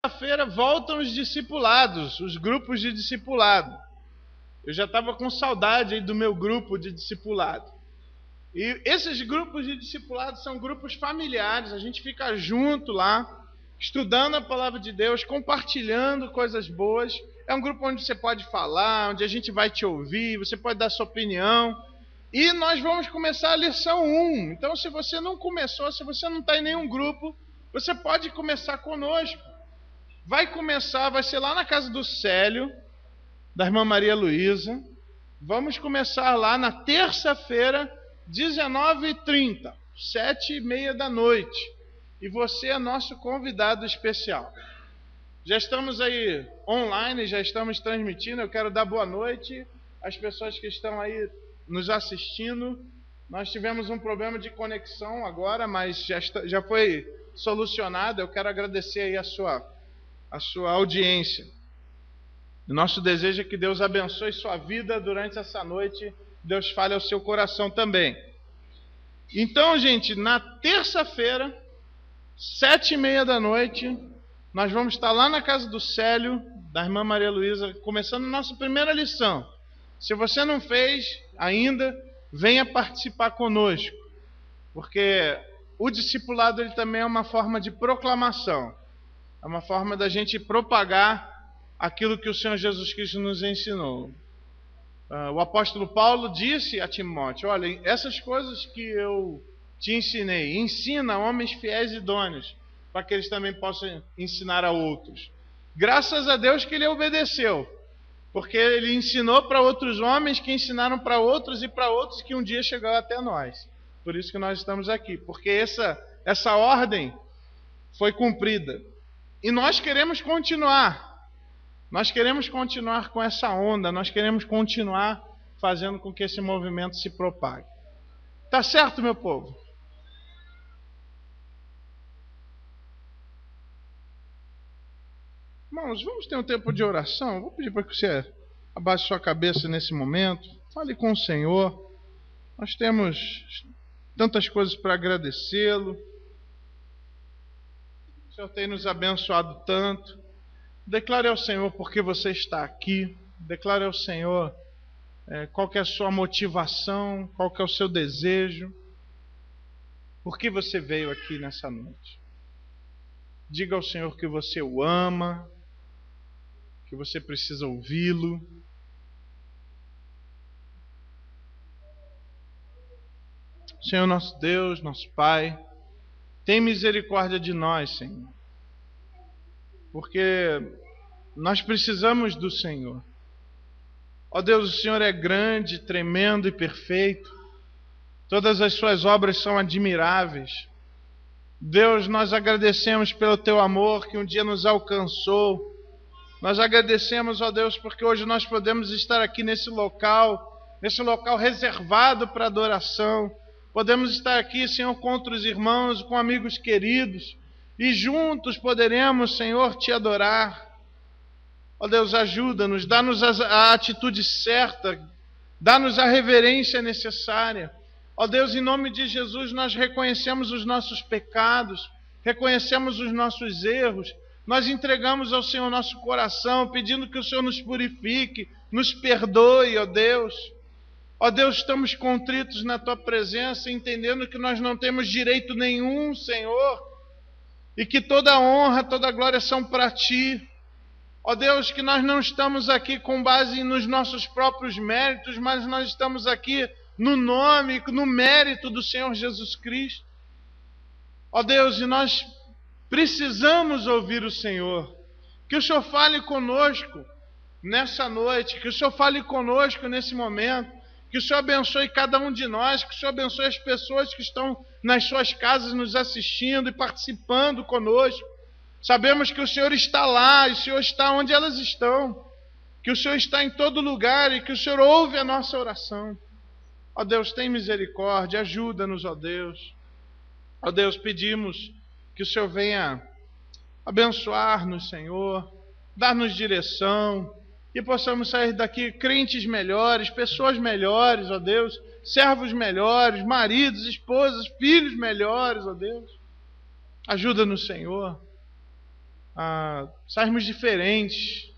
Feira voltam os discipulados, os grupos de discipulado. Eu já estava com saudade aí do meu grupo de discipulado. E esses grupos de discipulado são grupos familiares, a gente fica junto lá, estudando a palavra de Deus, compartilhando coisas boas. É um grupo onde você pode falar, onde a gente vai te ouvir, você pode dar sua opinião. E nós vamos começar a lição 1. Então, se você não começou, se você não está em nenhum grupo, você pode começar conosco. Vai ser lá na casa do Célio, da irmã Maria Luísa. Vamos começar lá na terça-feira, 19h30, 7h30 da noite. E você é nosso convidado especial. Já estamos aí online, já estamos transmitindo. Eu quero dar boa noite às pessoas que estão aí nos assistindo. Nós tivemos um problema de conexão agora, mas já foi solucionado. Eu quero agradecer aí a sua audiência. O nosso desejo é que Deus abençoe sua vida durante essa noite. Deus fale ao seu coração também. Então, gente, na terça-feira, 7h30 da noite, nós vamos estar lá na casa do Célio, da irmã Maria Luísa, começando a nossa primeira lição. Se você não fez ainda, venha participar conosco, porque o discipulado ele também é uma forma de proclamação, é uma forma da gente propagar aquilo que o Senhor Jesus Cristo nos ensinou. O apóstolo Paulo disse a Timóteo: olha, essas coisas que eu te ensinei, ensina homens fiéis e idôneos, para que eles também possam ensinar a outros. Graças a Deus que ele obedeceu, porque ele ensinou para outros homens que ensinaram para outros e para outros que um dia chegou até nós. Por isso que nós estamos aqui, porque essa ordem foi cumprida. E nós queremos continuar. Nós queremos continuar com essa onda, nós queremos continuar fazendo com que esse movimento se propague. Tá certo, meu povo? Irmãos, vamos ter um tempo de oração. Vou pedir para que você abaixe sua cabeça nesse momento. Fale com o Senhor. Nós temos tantas coisas para agradecê-lo. O Senhor tem nos abençoado tanto. Declare ao Senhor por que você está aqui. Declare ao Senhor qual que é a sua motivação, qual que é o seu desejo. Por que você veio aqui nessa noite? Diga ao Senhor que você o ama, que você precisa ouvi-lo. Senhor nosso Deus, nosso Pai, tem misericórdia de nós, Senhor. Porque nós precisamos do Senhor. Ó Deus, o Senhor é grande, tremendo e perfeito. Todas as suas obras são admiráveis. Deus, nós agradecemos pelo teu amor que um dia nos alcançou. Nós agradecemos, ó Deus, porque hoje nós podemos estar aqui nesse local reservado para adoração. Podemos estar aqui, Senhor, com outros irmãos, com amigos queridos, e juntos poderemos, Senhor, te adorar. Ó Deus, ajuda-nos, dá-nos a atitude certa, dá-nos a reverência necessária. Ó Deus, em nome de Jesus, nós reconhecemos os nossos pecados, reconhecemos os nossos erros, nós entregamos ao Senhor nosso coração, pedindo que o Senhor nos purifique, nos perdoe, ó Deus. Ó Deus, estamos contritos na Tua presença, entendendo que nós não temos direito nenhum, Senhor, e que toda honra, toda glória são para Ti. Ó Deus, que nós não estamos aqui com base nos nossos próprios méritos, mas nós estamos aqui no nome, no mérito do Senhor Jesus Cristo. Ó Deus, e nós precisamos ouvir o Senhor. Que o Senhor fale conosco nessa noite, que o Senhor fale conosco nesse momento, que o Senhor abençoe cada um de nós, que o Senhor abençoe as pessoas que estão nas suas casas nos assistindo e participando conosco. Sabemos que o Senhor está lá, e o Senhor está onde elas estão, que o Senhor está em todo lugar e que o Senhor ouve a nossa oração. Ó Deus, tem misericórdia, ajuda-nos, ó Deus. Ó Deus, pedimos que o Senhor venha abençoar-nos, Senhor, dar-nos direção, e possamos sair daqui crentes melhores, pessoas melhores, ó Deus, servos melhores, maridos, esposas, filhos melhores, ó Deus. Ajuda-nos, Senhor. a sairmos diferentes.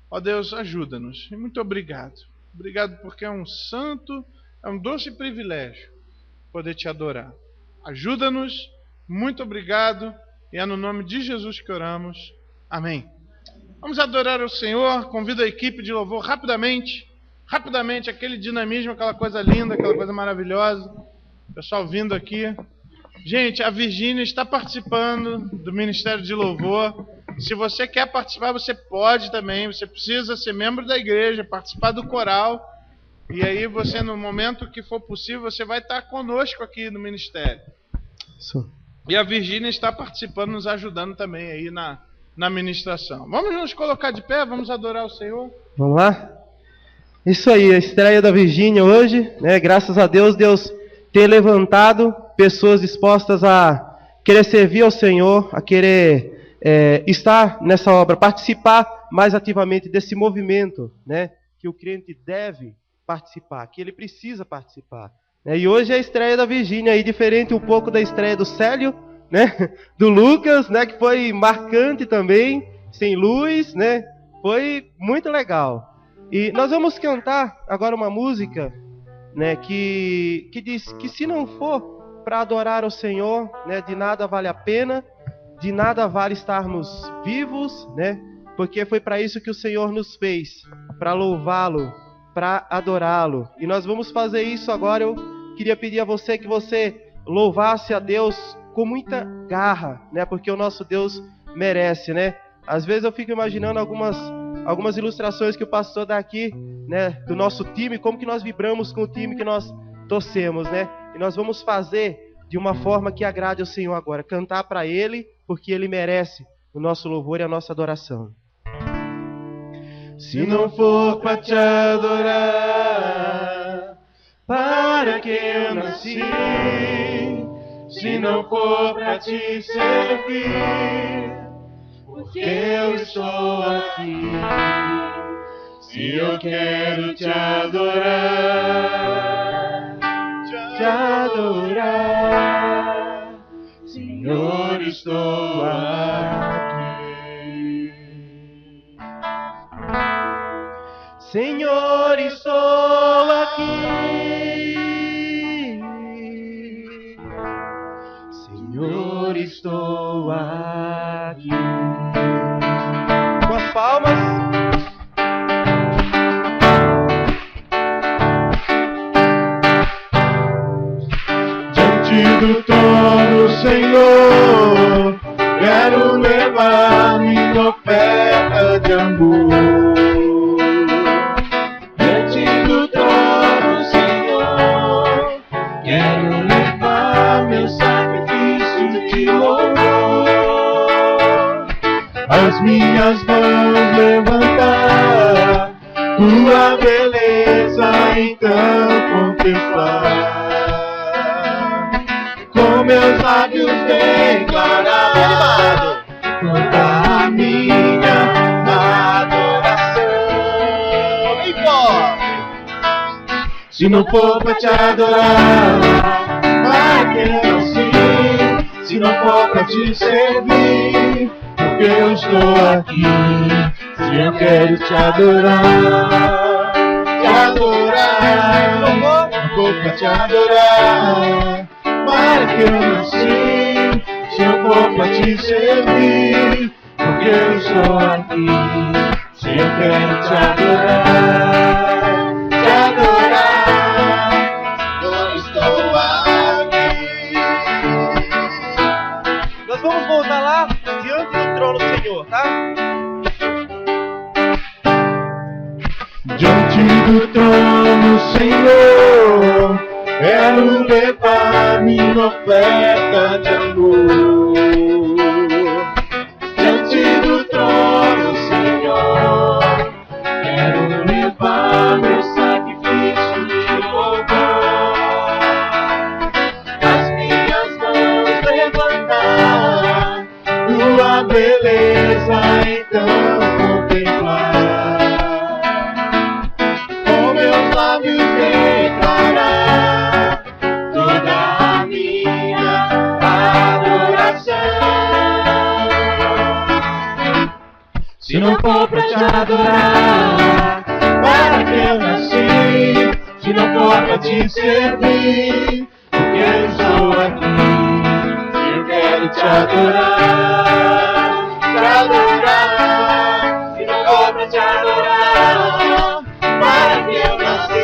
Ó Deus, ajuda-nos. E muito obrigado. Obrigado porque é um doce privilégio poder te adorar. Ajuda-nos. Muito obrigado. E é no nome de Jesus que oramos. Amém. Vamos adorar o Senhor. Convido a equipe de louvor rapidamente, aquele dinamismo, aquela coisa linda, aquela coisa maravilhosa. Pessoal vindo aqui. Gente, a Virgínia está participando do Ministério de Louvor. Se você quer participar, você pode também. Você precisa ser membro da igreja, participar do coral. E aí você, no momento que for possível, você vai estar conosco aqui no Ministério. Isso. E a Virgínia está participando, nos ajudando também aí na ministração. Vamos nos colocar de pé, vamos adorar o Senhor. Vamos lá? Isso aí, a estreia da Virgínia hoje, né? Graças a Deus, Deus tem levantado pessoas dispostas a querer servir ao Senhor, a querer estar nessa obra, participar mais ativamente desse movimento, né? Que o crente deve participar, que ele precisa participar. E hoje é a estreia da Virgínia, aí diferente um pouco da estreia do Célio, né? Do Lucas, né? Que foi marcante também, sem luz, né? Foi muito legal. E nós vamos cantar agora uma música, né? Que diz que se não for para adorar o Senhor, né? De nada vale a pena, de nada vale estarmos vivos, né? Porque foi para isso que o Senhor nos fez, para louvá-lo, para adorá-lo. E nós vamos fazer isso agora. Eu queria pedir a você que você louvasse a Deus com muita garra, né? Porque o nosso Deus merece, né? Às vezes eu fico imaginando algumas ilustrações que o pastor dá aqui, né? Do nosso time, como que nós vibramos com o time que nós torcemos, né? E nós vamos fazer de uma forma que agrade ao Senhor agora. Cantar para Ele, porque Ele merece o nosso louvor e a nossa adoração. Se não for para te adorar, para que eu nasci? Se não for para te servir, porque eu estou aqui. Se eu quero te adorar, Senhor, estou aqui. Senhor, estou aqui. Senhor, estou aqui. Com as palmas. Diante do trono, Senhor, quero levar minha oferta de amor. Diante do trono, Senhor, quero levar meu sacrifício de louvor. As minhas mãos levantar, tua beleza então contemplar. Com meus lábios declarar toda a minha adoração. E pode. Se não for pra te adorar, vai que eu sim. Se não for pra te servir, porque eu estou aqui. Se eu quero te adorar, se não for pra te adorar, para que eu nasci, se eu for pra te servir, porque eu estou aqui. Se eu quero te adorar, eu estou aqui. Nós vamos voltar lá diante do trono do Senhor, tá? Diante do trono, Senhor, quero levar minha oferta de amor. Diante do trono, Senhor, quero levar meu sacrifício de louvor. As minhas mãos levantar, tua beleza então contemplar. Com meus lábios declarar toda a minha adoração. Se não for pra te adorar, para que eu nasci? Se não for pra te servir, porque eu estou aqui. Eu quero te adorar, te adorar. Se não for pra te adorar, para que eu nasci?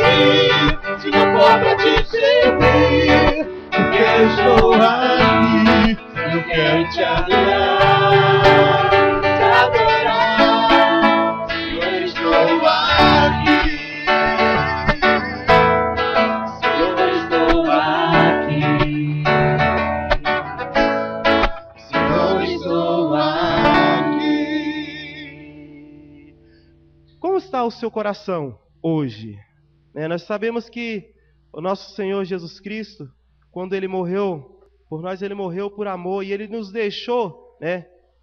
Se não for pra te servir, porque eu estou aqui. Eu quero te adorar, te adorar. Se eu estou aqui, se eu estou aqui, se eu estou aqui. Como está o seu coração hoje? Nós sabemos que o nosso Senhor Jesus Cristo, quando Ele morreu por nós, Ele morreu por amor, e Ele nos deixou,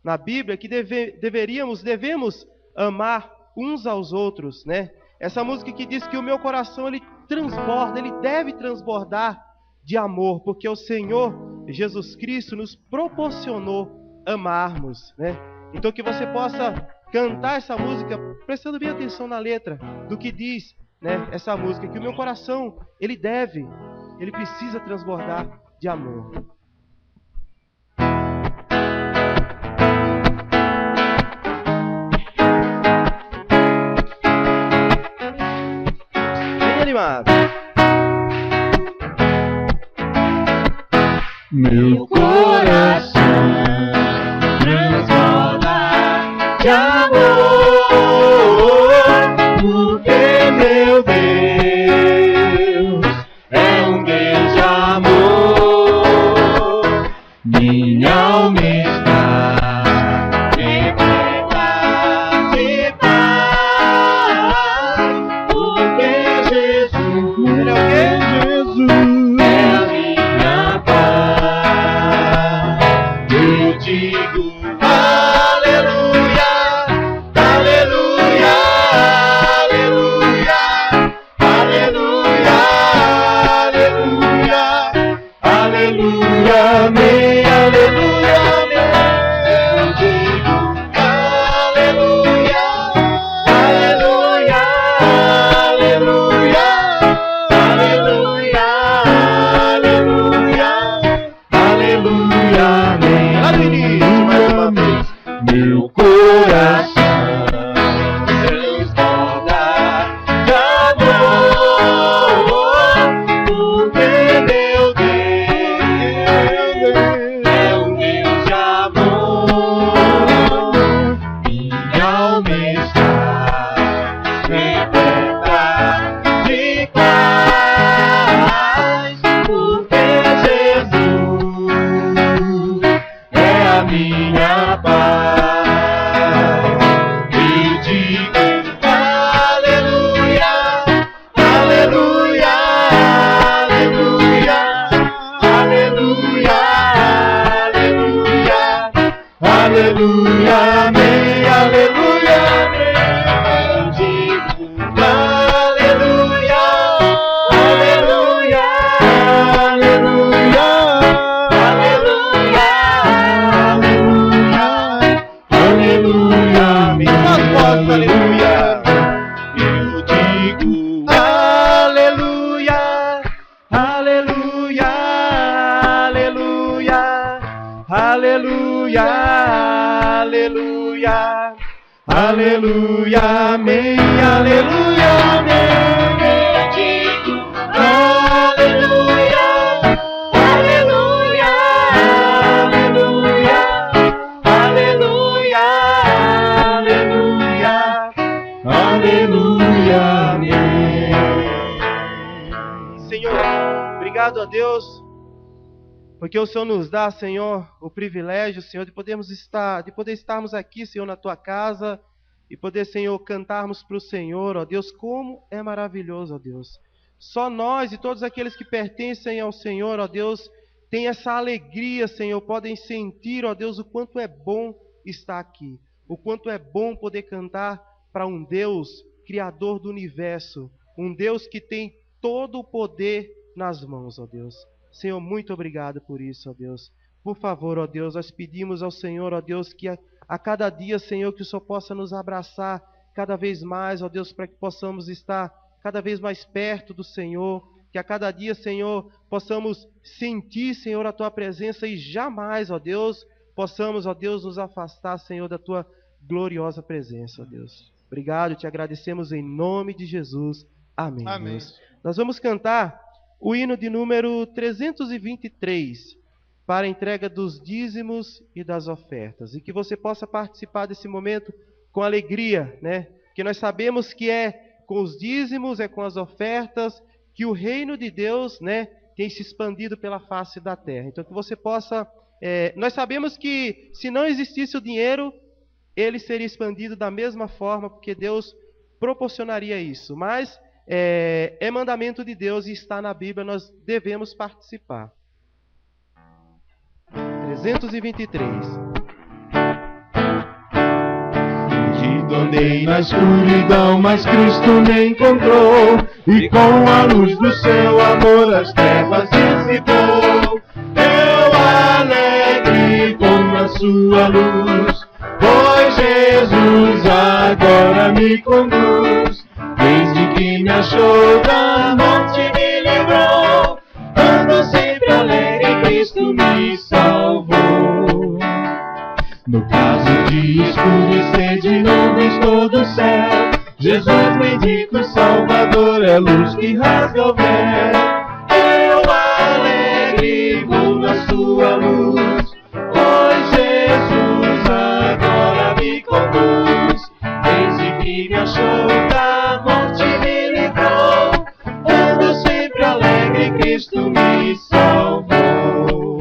na Bíblia, que devemos amar uns aos outros, Essa música que diz que o meu coração, ele transborda, ele deve transbordar de amor, porque o Senhor Jesus Cristo nos proporcionou amarmos, Então que você possa cantar essa música, prestando bem atenção na letra, do que diz, essa música, que o meu coração, ele precisa transbordar de amor. Bem animado. Meu coração transborda de amor, porque meu Deus é um Deus de amor. Minha alma está repleta de paz, porque Jesus, Ele é o que? Jesus é a minha paz. Eu digo aleluia, aleluia, aleluia, aleluia, aleluia, aleluia, amém, aleluia, amém. Eu digo aleluia, aleluia, aleluia, aleluia, aleluia, aleluia, amém. Mais uma vez. Meu coração transborda de amor, porque meu Deus é um Deus de amor. Minha alma está repleta de paz, porque Jesus é a minha paz. Eu digo aleluia, aleluia, aleluia, aleluia, aleluia, aleluia, amém, aleluia, amém. Eu digo aleluia, aleluia, aleluia, aleluia, aleluia, amém. Aleluia. Eu digo aleluia, aleluia, aleluia, aleluia, aleluia, aleluia, amém, aleluia, amém. Eu digo aleluia, aleluia, aleluia, aleluia, aleluia, amém. Senhor, obrigado a Deus, porque o Senhor nos dá, Senhor, o privilégio, Senhor, de poder estarmos aqui, Senhor, na Tua casa, e poder, Senhor, cantarmos para o Senhor, ó Deus, como é maravilhoso, ó Deus. Só nós e todos aqueles que pertencem ao Senhor, ó Deus, têm essa alegria, Senhor, podem sentir, ó Deus, o quanto é bom estar aqui, o quanto é bom poder cantar para um Deus criador do universo, um Deus que tem todo o poder nas mãos, ó Deus. Senhor, muito obrigado por isso, ó Deus. Por favor, ó Deus, nós pedimos ao Senhor, ó Deus, que a cada dia, Senhor, que o Senhor possa nos abraçar cada vez mais, ó Deus, para que possamos estar cada vez mais perto do Senhor, que a cada dia, Senhor, possamos sentir, Senhor, a Tua presença e jamais, ó Deus, possamos, ó Deus, nos afastar, Senhor, da Tua gloriosa presença, ó Deus. Obrigado, te agradecemos em nome de Jesus. Amém. Amém. Deus. Nós vamos cantar o hino de número 323, para a entrega dos dízimos e das ofertas. E que você possa participar desse momento com alegria, né? Porque nós sabemos que é com os dízimos, é com as ofertas, que o reino de Deus, né, tem se expandido pela face da terra. Então que você possa... nós sabemos que se não existisse o dinheiro, ele seria expandido da mesma forma, porque Deus proporcionaria isso. Mas é mandamento de Deus e está na Bíblia, nós devemos participar. 323. Andei na escuridão, mas Cristo me encontrou, e com a luz do seu amor as trevas dissipou. Eu alegre vou na sua luz, pois Jesus agora me conduz. Desde que me achou da morte me livrou, ando sempre alegre, Cristo me salvou. No caso de escurecer de nuvens todo o céu, Jesus bendito Salvador é luz que rasga o véu. Eu alegre vou na sua luz, pois Jesus agora me conduz. Desde que me achou da morte me livrou, ando sempre alegre, Cristo me salvou.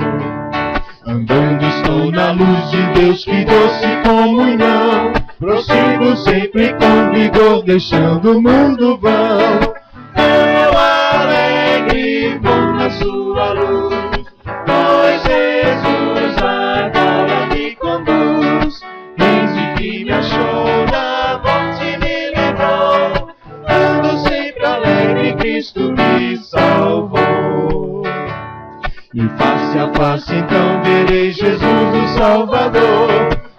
Andando estou na luz de Deus, que doce comunhão, prossigo sempre com vigor, deixando o mundo vão. Eu alegre vou na sua luz, pois Jesus agora me conduz. Desde que me achou da morte me livrou, ando sempre alegre, Cristo me salvou. E face a face então verei Jesus o Salvador,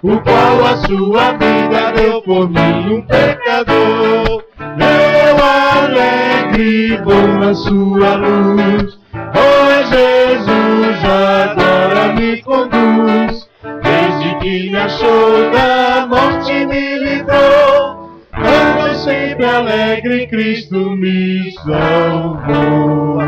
o qual a sua vida deu por mim, um pecador. Eu alegre vou na sua luz, pois Jesus agora me conduz. Desde que me achou da morte me livrou, ando sempre alegre, Cristo me salvou.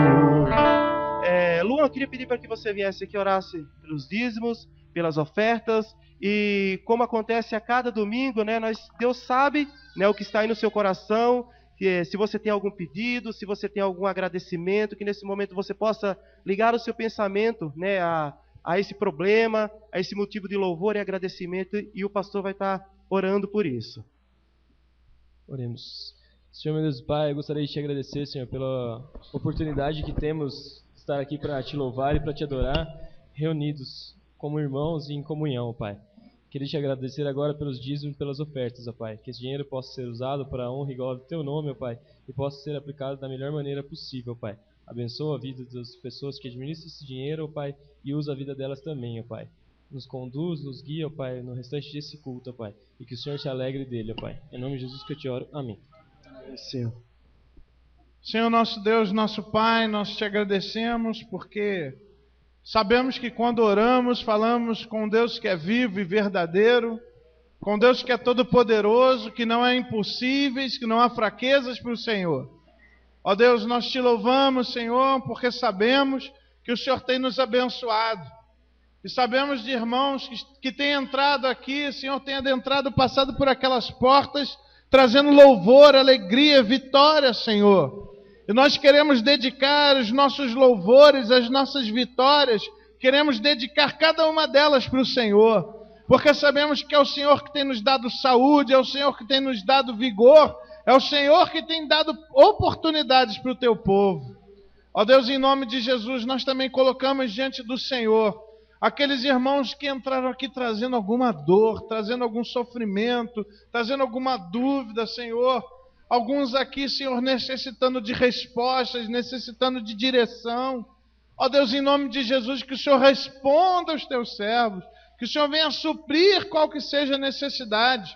Luan, eu queria pedir para que você viesse aqui e orasse pelos dízimos, pelas ofertas, e como acontece a cada domingo, né, Deus sabe, né, o que está aí no seu coração, se você tem algum pedido, se você tem algum agradecimento, que nesse momento você possa ligar o seu pensamento, né, a esse problema, a esse motivo de louvor e agradecimento, e o pastor vai estar orando por isso. Oremos. Senhor, meu Deus Pai, eu gostaria de te agradecer, Senhor, pela oportunidade que temos de estar aqui para te louvar e para te adorar, reunidos como irmãos e em comunhão, Pai. Queria te agradecer agora pelos dízimos e pelas ofertas, ó Pai. Que esse dinheiro possa ser usado para a honra e glória do Teu nome, ó Pai, e possa ser aplicado da melhor maneira possível, Pai. Abençoa a vida das pessoas que administram esse dinheiro, ó Pai, e usa a vida delas também, ó Pai. Nos conduz, nos guia, ó Pai, no restante desse culto, ó Pai. E que o Senhor se alegre dele, ó Pai. Em nome de Jesus que eu te oro. Amém. Senhor nosso Deus, nosso Pai, nós te agradecemos porque sabemos que quando oramos, falamos com Deus que é vivo e verdadeiro, com Deus que é todo-poderoso, que não há impossíveis, que não há fraquezas para o Senhor. Ó Deus, nós te louvamos, Senhor, porque sabemos que o Senhor tem nos abençoado. E sabemos de irmãos que têm entrado aqui, Senhor, tem adentrado, passado por aquelas portas, trazendo louvor, alegria, vitória, Senhor. E nós queremos dedicar os nossos louvores, as nossas vitórias, queremos dedicar cada uma delas para o Senhor, porque sabemos que é o Senhor que tem nos dado saúde, é o Senhor que tem nos dado vigor, é o Senhor que tem dado oportunidades para o teu povo. Ó Deus, em nome de Jesus, nós também colocamos diante do Senhor aqueles irmãos que entraram aqui trazendo alguma dor, trazendo algum sofrimento, trazendo alguma dúvida, Senhor. Alguns aqui, Senhor, necessitando de respostas, necessitando de direção. Ó Deus, em nome de Jesus, que o Senhor responda aos teus servos, Que o Senhor venha suprir qual que seja a necessidade.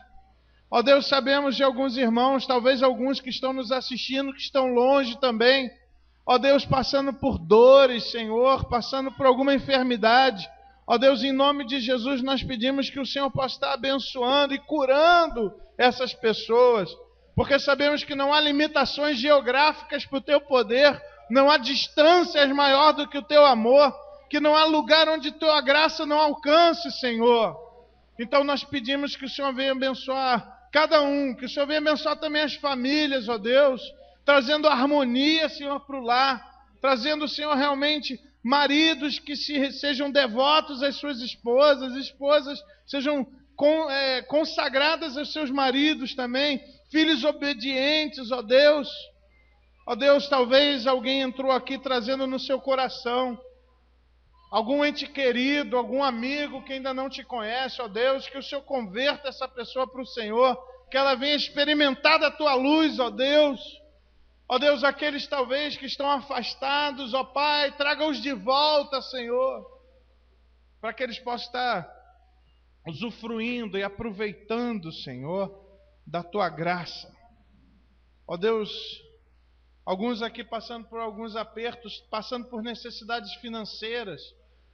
Ó Deus, sabemos de alguns irmãos, talvez alguns que estão nos assistindo, que estão longe também. Ó Deus, passando por dores, Senhor, passando por alguma enfermidade. Ó Deus, em nome de Jesus, nós pedimos que o Senhor possa estar abençoando e curando essas pessoas. Porque sabemos que não há limitações geográficas para o Teu poder, não há distâncias maior do que o Teu amor, que não há lugar onde Tua graça não alcance, Senhor. Então nós pedimos que o Senhor venha abençoar cada um, que o Senhor venha abençoar também as famílias, ó Deus, trazendo harmonia, Senhor, para o lar, trazendo, Senhor, realmente maridos que sejam devotos às suas esposas, esposas sejam consagradas aos seus maridos também, filhos obedientes, ó Deus. Ó Deus, talvez alguém entrou aqui trazendo no seu coração algum ente querido, algum amigo que ainda não te conhece, ó Deus, que o Senhor converta essa pessoa para o Senhor, que ela venha experimentar da Tua luz, ó Deus. Ó Deus, aqueles talvez que estão afastados, ó Pai, traga-os de volta, Senhor, para que eles possam estar usufruindo e aproveitando, Senhor, da Tua graça. Ó Deus, alguns aqui passando por alguns apertos, passando por necessidades financeiras.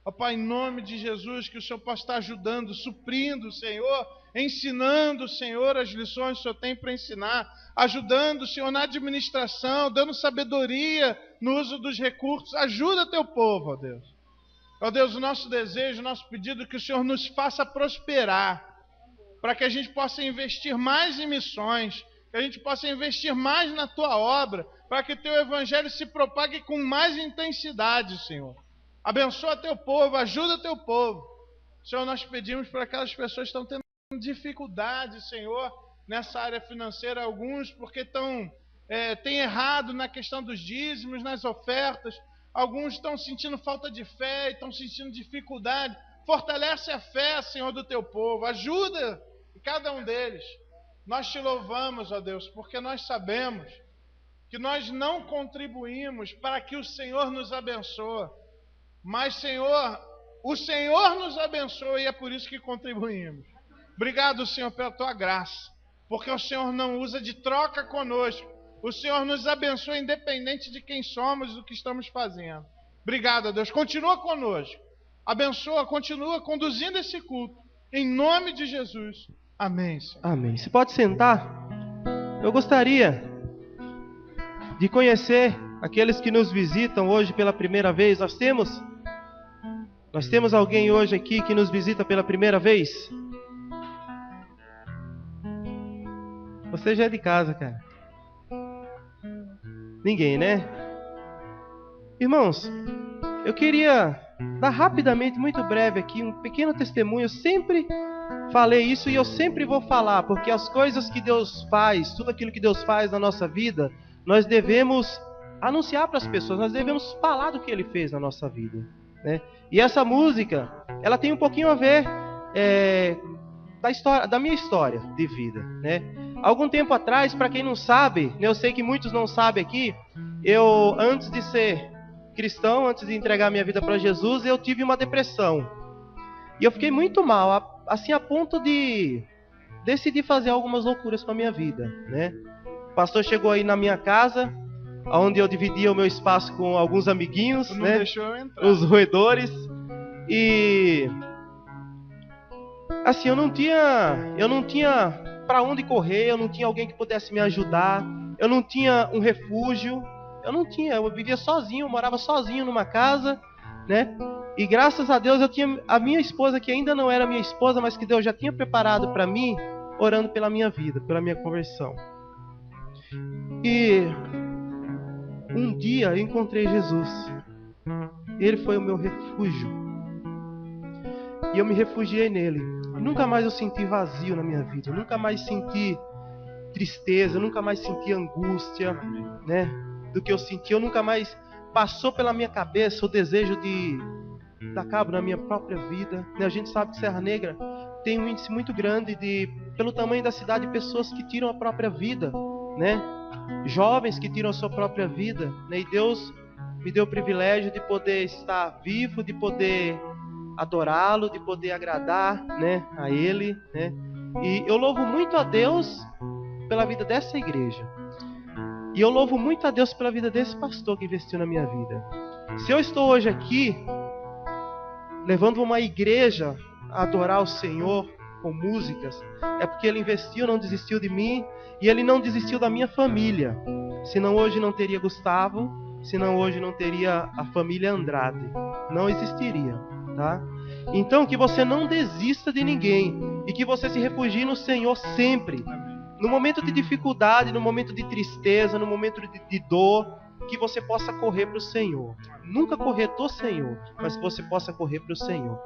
Ó Pai, em nome de Jesus, que o Senhor possa estar ajudando, suprindo, Senhor, ensinando, Senhor, as lições que o Senhor tem para ensinar, ajudando, Senhor, na administração, dando sabedoria no uso dos recursos. Ajuda Teu povo, ó Deus. Ó Deus, o nosso desejo, o nosso pedido é que o Senhor nos faça prosperar, para que a gente possa investir mais em missões, que a gente possa investir mais na Tua obra, para que Teu Evangelho se propague com mais intensidade, Senhor. Abençoa Teu povo, ajuda Teu povo. Senhor, nós pedimos para aquelas pessoas que estão tendo dificuldade, Senhor, nessa área financeira, alguns porque têm errado na questão dos dízimos, nas ofertas, alguns estão sentindo falta de fé, estão sentindo dificuldade. Fortalece a fé, Senhor, do Teu povo, ajuda cada um deles. Nós Te louvamos, ó Deus, porque nós sabemos que nós não contribuímos para que o Senhor nos abençoe. Mas, Senhor, o Senhor nos abençoa e é por isso que contribuímos. Obrigado, Senhor, pela Tua graça, porque o Senhor não usa de troca conosco. O Senhor nos abençoa independente de quem somos e do que estamos fazendo. Obrigado, Deus. Continua conosco. Abençoa, continua conduzindo esse culto. Em nome de Jesus. Amém, Senhor. Amém. Você pode sentar? Eu gostaria de conhecer aqueles que nos visitam hoje pela primeira vez. Nós temos alguém hoje aqui que nos visita pela primeira vez? Você já é de casa, cara. Ninguém, né? Irmãos, eu queria dar rapidamente, muito breve aqui, um pequeno testemunho. Eu sempre falei isso e eu sempre vou falar, porque as coisas que Deus faz, tudo aquilo que Deus faz na nossa vida, nós devemos anunciar para as pessoas, nós devemos falar do que Ele fez na nossa vida, né? E essa música, ela tem um pouquinho a ver da minha história de vida, né? Algum tempo atrás, para quem não sabe, eu sei que muitos não sabem aqui, eu, antes de ser cristão, antes de entregar minha vida para Jesus, eu tive uma depressão. E eu fiquei muito mal, assim, a ponto de decidir fazer algumas loucuras com a minha vida, né? O pastor chegou aí na minha casa, onde eu dividia o meu espaço com alguns amiguinhos, não, né? Deixou eu entrar. Os roedores. E assim, eu não tinha para onde correr, eu não tinha alguém que pudesse me ajudar, eu não tinha um refúgio, eu vivia sozinho, eu morava sozinho numa casa, né? E graças a Deus eu tinha a minha esposa, que ainda não era minha esposa, mas que Deus já tinha preparado para mim, orando pela minha vida, pela minha conversão. E um dia eu encontrei Jesus. Ele foi o meu refúgio. E eu me refugiei nele. Nunca mais eu senti vazio na minha vida. Eu nunca mais senti tristeza. Eu nunca mais senti angústia, né? Do que eu senti. Eu nunca mais passou pela minha cabeça o desejo de dar cabo na minha própria vida, né? A gente sabe que Serra Negra tem um índice muito grande pelo tamanho da cidade, de pessoas que tiram a própria vida, né? Jovens que tiram a sua própria vida, né? E Deus me deu o privilégio de poder estar vivo, de poder adorá-lo, de poder agradar, né, a Ele, né? E eu louvo muito a Deus pela vida dessa igreja. E eu louvo muito a Deus pela vida desse pastor que investiu na minha vida. Se eu estou hoje aqui, levando uma igreja a adorar o Senhor com músicas, é porque Ele investiu, não desistiu de mim, e Ele não desistiu da minha família. Senão hoje não teria Gustavo, senão hoje não teria a família Andrade. Não existiria, tá? Então que você não desista de ninguém, e que você se refugie no Senhor sempre. No momento de dificuldade, no momento de tristeza, no momento de dor, que você possa correr para o Senhor. Nunca correr do Senhor, mas que você possa correr para o Senhor.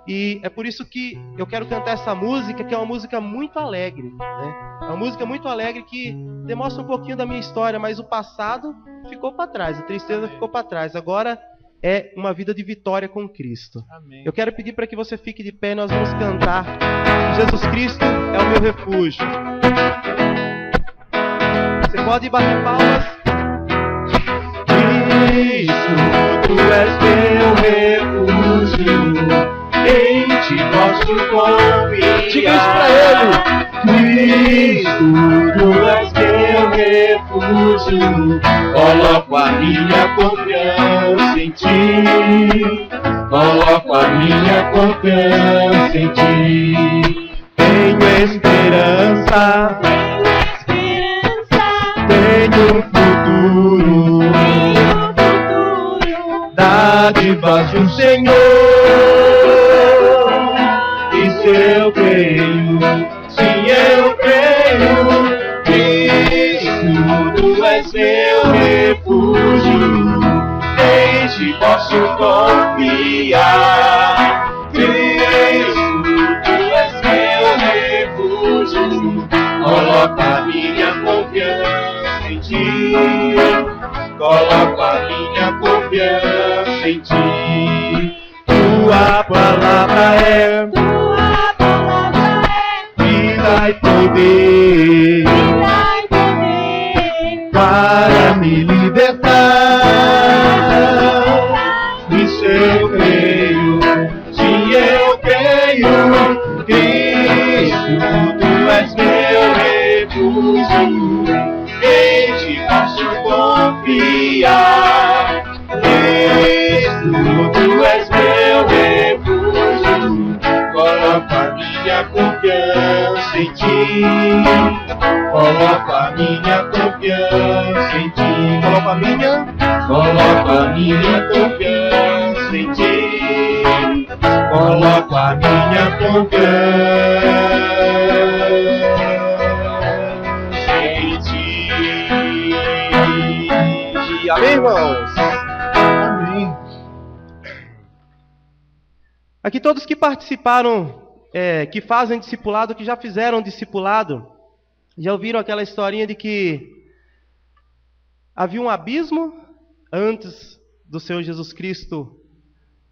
E é por isso que eu quero cantar essa música, que é uma música muito alegre, né? É uma música muito alegre que demonstra um pouquinho da minha história, mas o passado ficou para trás, a tristeza ficou para trás. Agora é uma vida de vitória com Cristo. Amém. Eu quero pedir para que você fique de pé e nós vamos cantar Jesus Cristo é o meu refúgio. Você pode bater palmas. Cristo, tu és meu refúgio, em ti posso confiar. Diga isso pra ele. Cristo, tu és meu refúgio, coloco a minha confiança em ti. Coloco a minha confiança em ti. Tenho esperança, tenho futuro, dádivas do Senhor. E se eu creio, sim eu creio, Cristo, tu és meu refúgio, em ti posso confiar. Cristo, tu és meu refúgio, coloco a minha confiança em ti. Coloco a minha confiança em ti. Tua palavra é vida e poder para me libertar. E se eu creio, sim eu creio, Cristo, tu és meu refúgio, em ti posso confiar. Cristo, tu és meu refúgio, coloco a minha confiança em ti. Coloco a minha confiança em ti. Coloco a minha confiança em ti. Coloco a minha confiança em ti. Amém, irmãos? Amém. Aqui todos que participaram, que fazem discipulado, que já fizeram discipulado, já ouviram aquela historinha de que havia um abismo antes do Senhor Jesus Cristo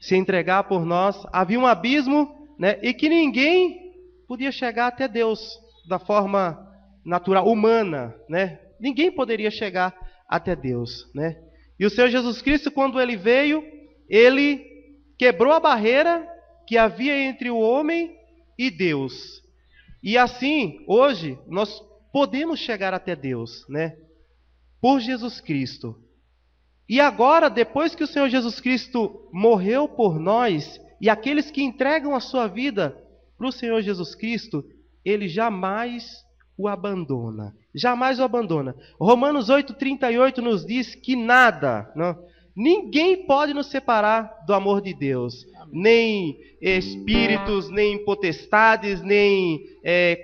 se entregar por nós. Havia um abismo, né, e que ninguém podia chegar até Deus da forma natural, humana, né? Ninguém poderia chegar até Deus, né? E o Senhor Jesus Cristo, quando Ele veio, Ele quebrou a barreira que havia entre o homem e Deus. E assim, hoje, nós podemos chegar até Deus, né? Por Jesus Cristo. E agora, depois que o Senhor Jesus Cristo morreu por nós, e aqueles que entregam a sua vida para o Senhor Jesus Cristo, Ele jamais o abandona. Jamais o abandona. Romanos 8,38 nos diz que nada, não, ninguém pode nos separar do amor de Deus. Nem espíritos, nem potestades, nem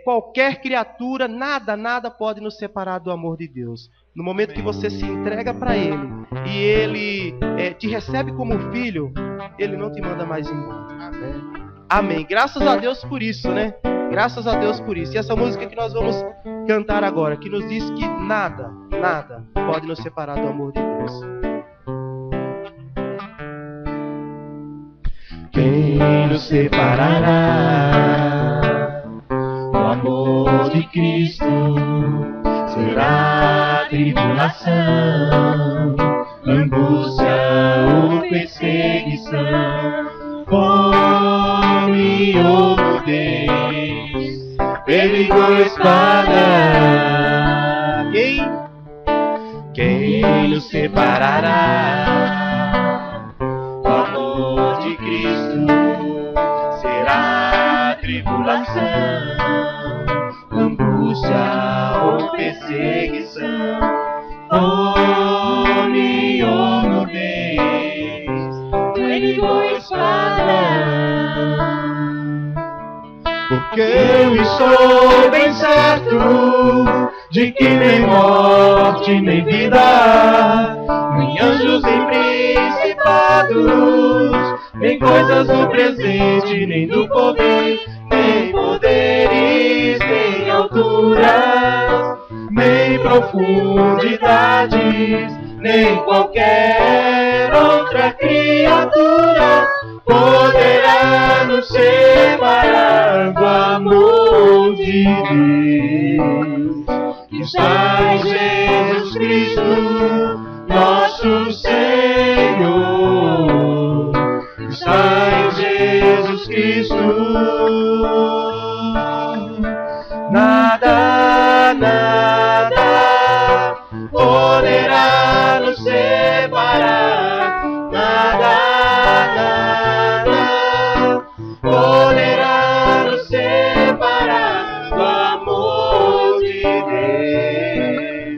qualquer criatura, nada pode nos separar do amor de Deus. No momento que você se entrega para Ele e Ele te recebe como filho, Ele não te manda mais embora. Né? Amém. Graças a Deus por isso, né? Graças a Deus por isso. E essa música que nós vamos cantar agora, que nos diz que nada pode nos separar do amor de Deus. Quem nos separará do amor de Cristo? Será tribulação, angústia ou perseguição, fome ou nudez, perigo ou espada. Quem nos separará do amor de Cristo? Será tribulação, angústia ou perseguição, fome ou nudez, perigo ou espada. Porque eu estou bem certo de que nem morte nem vida, nem anjos nem principados, nem coisas do presente nem do porvir, nem poderes, nem alturas, nem profundidades, nem qualquer outra criatura poderá nos separar do amor de Deus, que está em Jesus Cristo, nosso Senhor, que está em Jesus Cristo. Nada, nada poderá nos separar, nada, nada poderá nos separar do amor de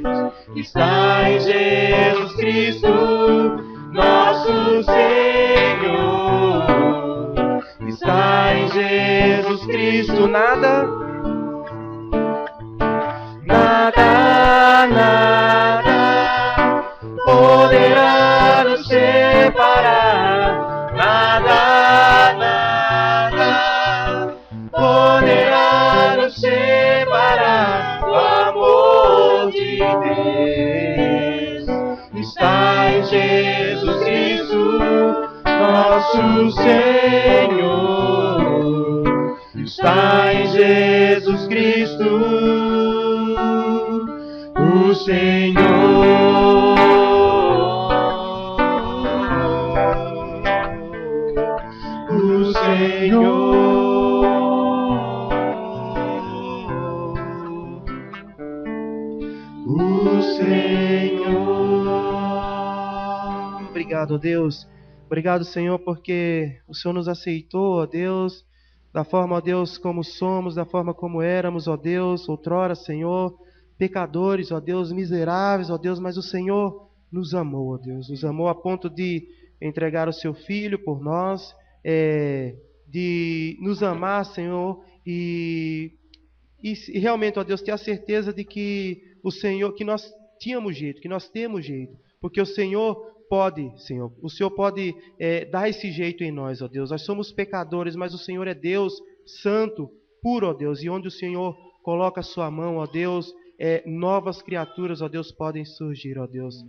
Deus, que está em Jesus Cristo, nosso Senhor, que está em Jesus Cristo. Nada, nada, nada poderá nos separar, nada, nada poderá nos separar do amor de Deus, está em Jesus Cristo, nosso Senhor, está em Jesus Cristo, o Senhor, o Senhor, o Senhor. Obrigado, Deus. Obrigado, Senhor, porque o Senhor nos aceitou, ó Deus, da forma, ó Deus, como somos, da forma como éramos, ó Deus, outrora, Senhor, pecadores, ó Deus, miseráveis, ó Deus, mas o Senhor nos amou, ó Deus, nos amou a ponto de entregar o seu Filho por nós, de nos amar, Senhor, e realmente, ó Deus, ter a certeza de que o Senhor, que nós tínhamos jeito, que nós temos jeito, porque o Senhor pode, Senhor, o Senhor pode dar esse jeito em nós, ó Deus. Nós somos pecadores, mas o Senhor é Deus santo, puro, ó Deus, e onde o Senhor coloca a sua mão, ó Deus, novas criaturas, ó Deus, podem surgir, ó Deus.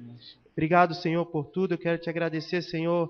Obrigado, Senhor, por tudo. Eu quero te agradecer, Senhor,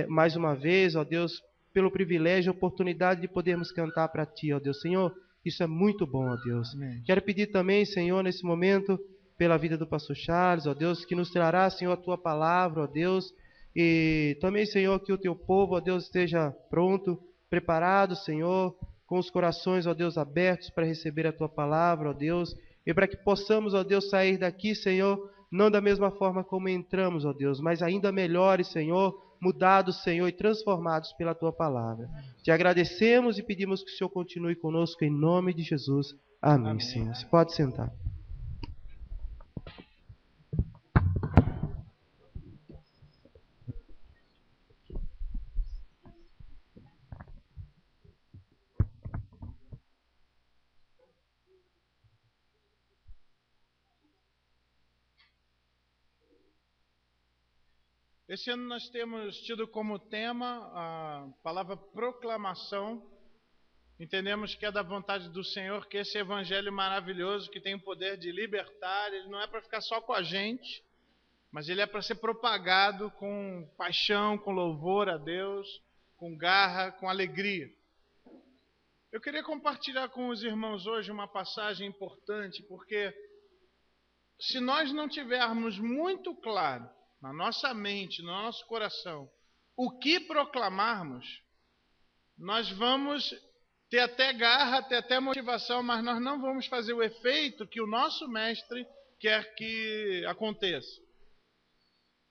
mais uma vez, ó Deus, pelo privilégio e oportunidade de podermos cantar para Ti, ó Deus. Senhor, isso é muito bom, ó Deus. Amém. Quero pedir também, Senhor, nesse momento, pela vida do pastor Charles, ó Deus, que nos trará, Senhor, a Tua palavra, ó Deus, e também, Senhor, que o Teu povo, ó Deus, esteja pronto, preparado, Senhor, com os corações, ó Deus, abertos para receber a Tua palavra, ó Deus, e para que possamos, ó Deus, sair daqui, Senhor, não da mesma forma como entramos, ó Deus, mas ainda melhores, Senhor, mudados, Senhor, e transformados pela Tua palavra. Te agradecemos e pedimos que o Senhor continue conosco em nome de Jesus. Amém, amém. Senhor. Você pode sentar. Esse ano nós temos tido como tema a palavra proclamação. Entendemos que é da vontade do Senhor que esse evangelho maravilhoso, que tem o poder de libertar, ele não é para ficar só com a gente, mas ele é para ser propagado com paixão, com louvor a Deus, com garra, com alegria. Eu queria compartilhar com os irmãos hoje uma passagem importante, porque se nós não tivermos muito claro na nossa mente, no nosso coração, o que proclamarmos, nós vamos ter até garra, ter até motivação, mas nós não vamos fazer o efeito que o nosso mestre quer que aconteça.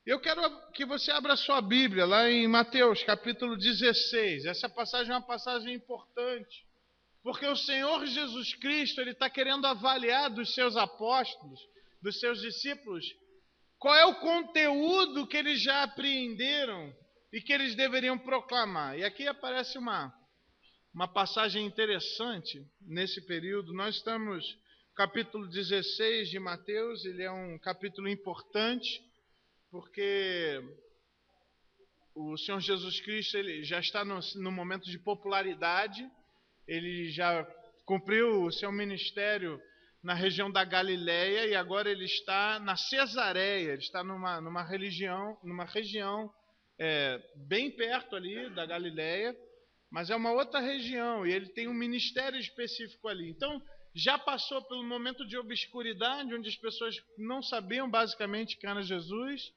Eu quero que você abra sua Bíblia lá em Mateus, capítulo 16. Essa passagem é uma passagem importante, porque o Senhor Jesus Cristo ele está querendo avaliar dos seus apóstolos, dos seus discípulos, qual é o conteúdo que eles já apreenderam e que eles deveriam proclamar. E aqui aparece uma passagem interessante nesse período. Nós estamos no capítulo 16 de Mateus, ele é um capítulo importante, porque o Senhor Jesus Cristo ele já está no momento de popularidade, ele já cumpriu o seu ministério na região da Galileia e agora ele está na Cesareia, ele está numa região bem perto ali da Galileia, mas é uma outra região e ele tem um ministério específico ali. Então, já passou pelo momento de obscuridade, onde as pessoas não sabiam basicamente quem era Jesus,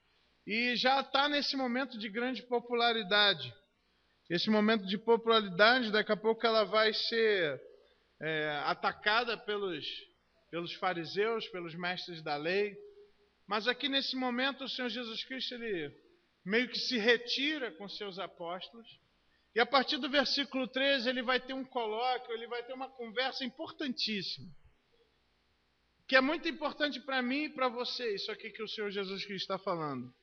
e já está nesse momento de grande popularidade. Esse momento de popularidade, daqui a pouco ela vai ser atacada pelos fariseus, pelos mestres da lei. Mas aqui nesse momento o Senhor Jesus Cristo ele meio que se retira com seus apóstolos. E a partir do versículo 13 ele vai ter um colóquio, ele vai ter uma conversa importantíssima. Que é muito importante para mim e para você, isso aqui que o Senhor Jesus Cristo está falando.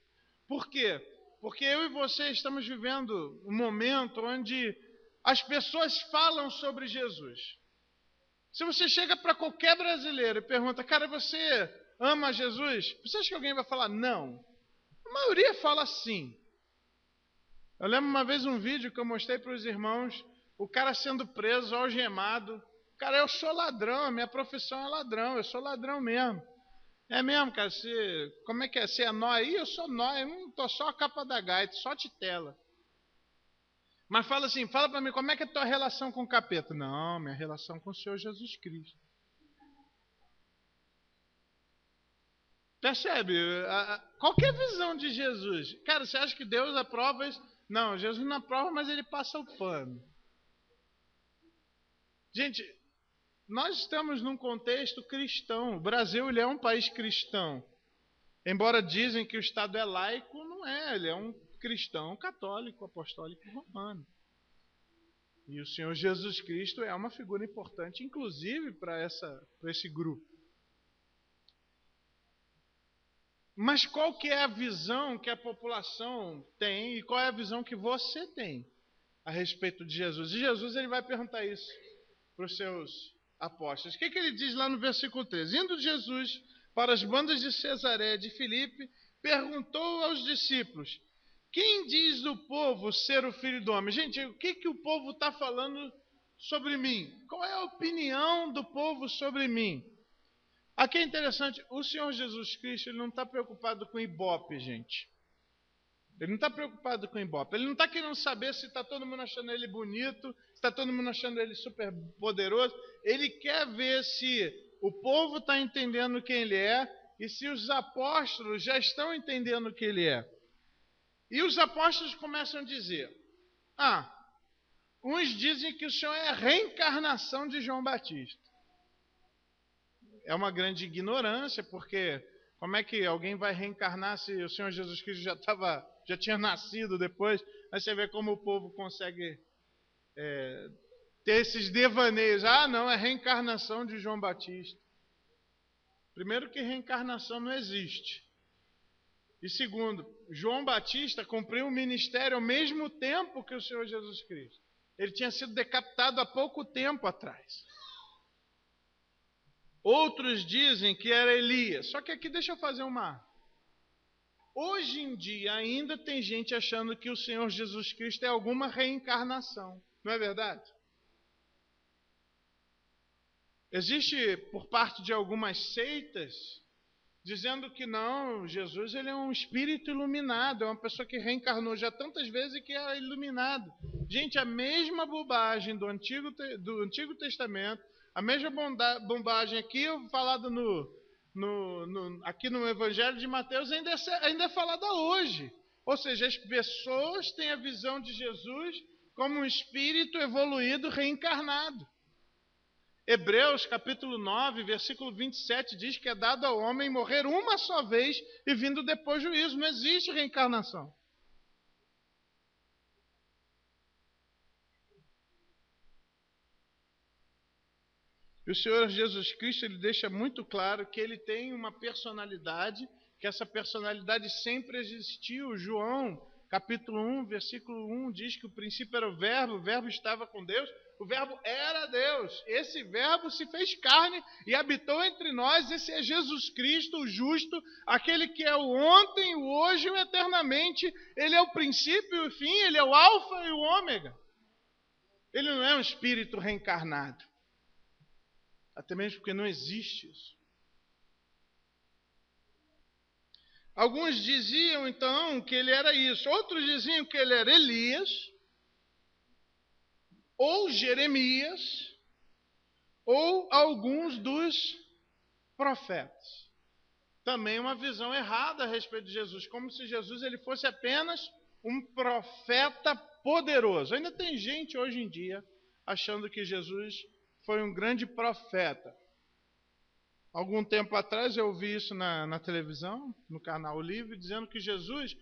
Por quê? Porque eu e você estamos vivendo um momento onde as pessoas falam sobre Jesus. Se você chega para qualquer brasileiro e pergunta, cara, você ama Jesus? Você acha que alguém vai falar não? A maioria fala sim. Eu lembro uma vez um vídeo que eu mostrei para os irmãos, o cara sendo preso, algemado. Cara, eu sou ladrão, minha profissão é ladrão, eu sou ladrão mesmo. É mesmo, cara, como é que é? Você é nó aí? Eu sou nó, eu não tô só a capa da gaita, só titela. Mas fala assim, fala para mim, como é que é a tua relação com o capeta? Não, minha relação com o Senhor Jesus Cristo. Percebe? Qual que é a visão de Jesus? Cara, você acha que Deus aprova isso? Não, Jesus não aprova, mas ele passa o pano. Gente, nós estamos num contexto cristão. O Brasil ele é um país cristão. Embora dizem que o Estado é laico, não é. Ele é um cristão católico, apostólico romano. E o Senhor Jesus Cristo é uma figura importante, inclusive para esse grupo. Mas qual que é a visão que a população tem e qual é a visão que você tem a respeito de Jesus? E Jesus ele vai perguntar isso para os seus apóstolos. O que ele diz lá no versículo 13? Indo Jesus para as bandas de Cesareia de Filipe, perguntou aos discípulos, quem diz o povo ser o Filho do Homem? Gente, o que o povo está falando sobre mim? Qual é a opinião do povo sobre mim? Aqui é interessante, o Senhor Jesus Cristo ele não está preocupado com ibope, gente. Ele não está preocupado com ibope. Ele não está querendo saber se está todo mundo achando ele bonito, se está todo mundo achando ele super poderoso. Ele quer ver se o povo está entendendo quem ele é e se os apóstolos já estão entendendo quem ele é. E os apóstolos começam a dizer, uns dizem que o Senhor é a reencarnação de João Batista. É uma grande ignorância, porque como é que alguém vai reencarnar se o Senhor Jesus Cristo já tinha nascido depois? Aí você vê como o povo consegue ter esses devaneios. Não, é reencarnação de João Batista. Primeiro que reencarnação não existe. E segundo, João Batista cumpriu o ministério ao mesmo tempo que o Senhor Jesus Cristo. Ele tinha sido decapitado há pouco tempo atrás. Outros dizem que era Elias. Só que aqui deixa eu fazer Hoje em dia ainda tem gente achando que o Senhor Jesus Cristo é alguma reencarnação. Não é verdade? Existe por parte de algumas seitas dizendo que não, Jesus ele é um espírito iluminado, é uma pessoa que reencarnou já tantas vezes e que é iluminado. Gente, a mesma bobagem do Antigo Testamento, a mesma bombagem aqui falada aqui no Evangelho de Mateus ainda é falada hoje. Ou seja, as pessoas têm a visão de Jesus como um espírito evoluído reencarnado. Hebreus capítulo 9, versículo 27 diz que é dado ao homem morrer uma só vez e vindo depois juízo. Não existe reencarnação. E o Senhor Jesus Cristo, ele deixa muito claro que ele tem uma personalidade, que essa personalidade sempre existiu. João, capítulo 1, versículo 1, diz que o princípio era o verbo estava com Deus, o verbo era Deus. Esse verbo se fez carne e habitou entre nós. Esse é Jesus Cristo, o justo, aquele que é o ontem, o hoje e o eternamente. Ele é o princípio e o fim, ele é o alfa e o ômega. Ele não é um espírito reencarnado. Até mesmo porque não existe isso. Alguns diziam, então, que ele era isso. Outros diziam que ele era Elias, ou Jeremias, ou alguns dos profetas. Também uma visão errada a respeito de Jesus, como se Jesus ele fosse apenas um profeta poderoso. Ainda tem gente hoje em dia achando que Jesus foi um grande profeta. Algum tempo atrás eu ouvi isso na televisão, no canal Livre, dizendo que Jesus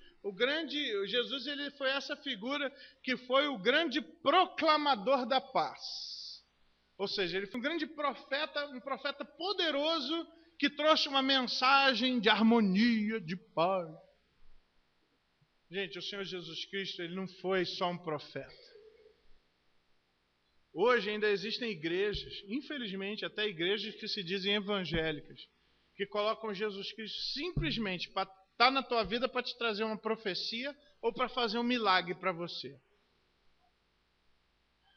ele foi essa figura que foi o grande proclamador da paz. Ou seja, ele foi um grande profeta, um profeta poderoso que trouxe uma mensagem de harmonia, de paz. Gente, o Senhor Jesus Cristo, ele não foi só um profeta. Hoje ainda existem igrejas, infelizmente até igrejas que se dizem evangélicas, que colocam Jesus Cristo simplesmente para estar na tua vida para te trazer uma profecia ou para fazer um milagre para você.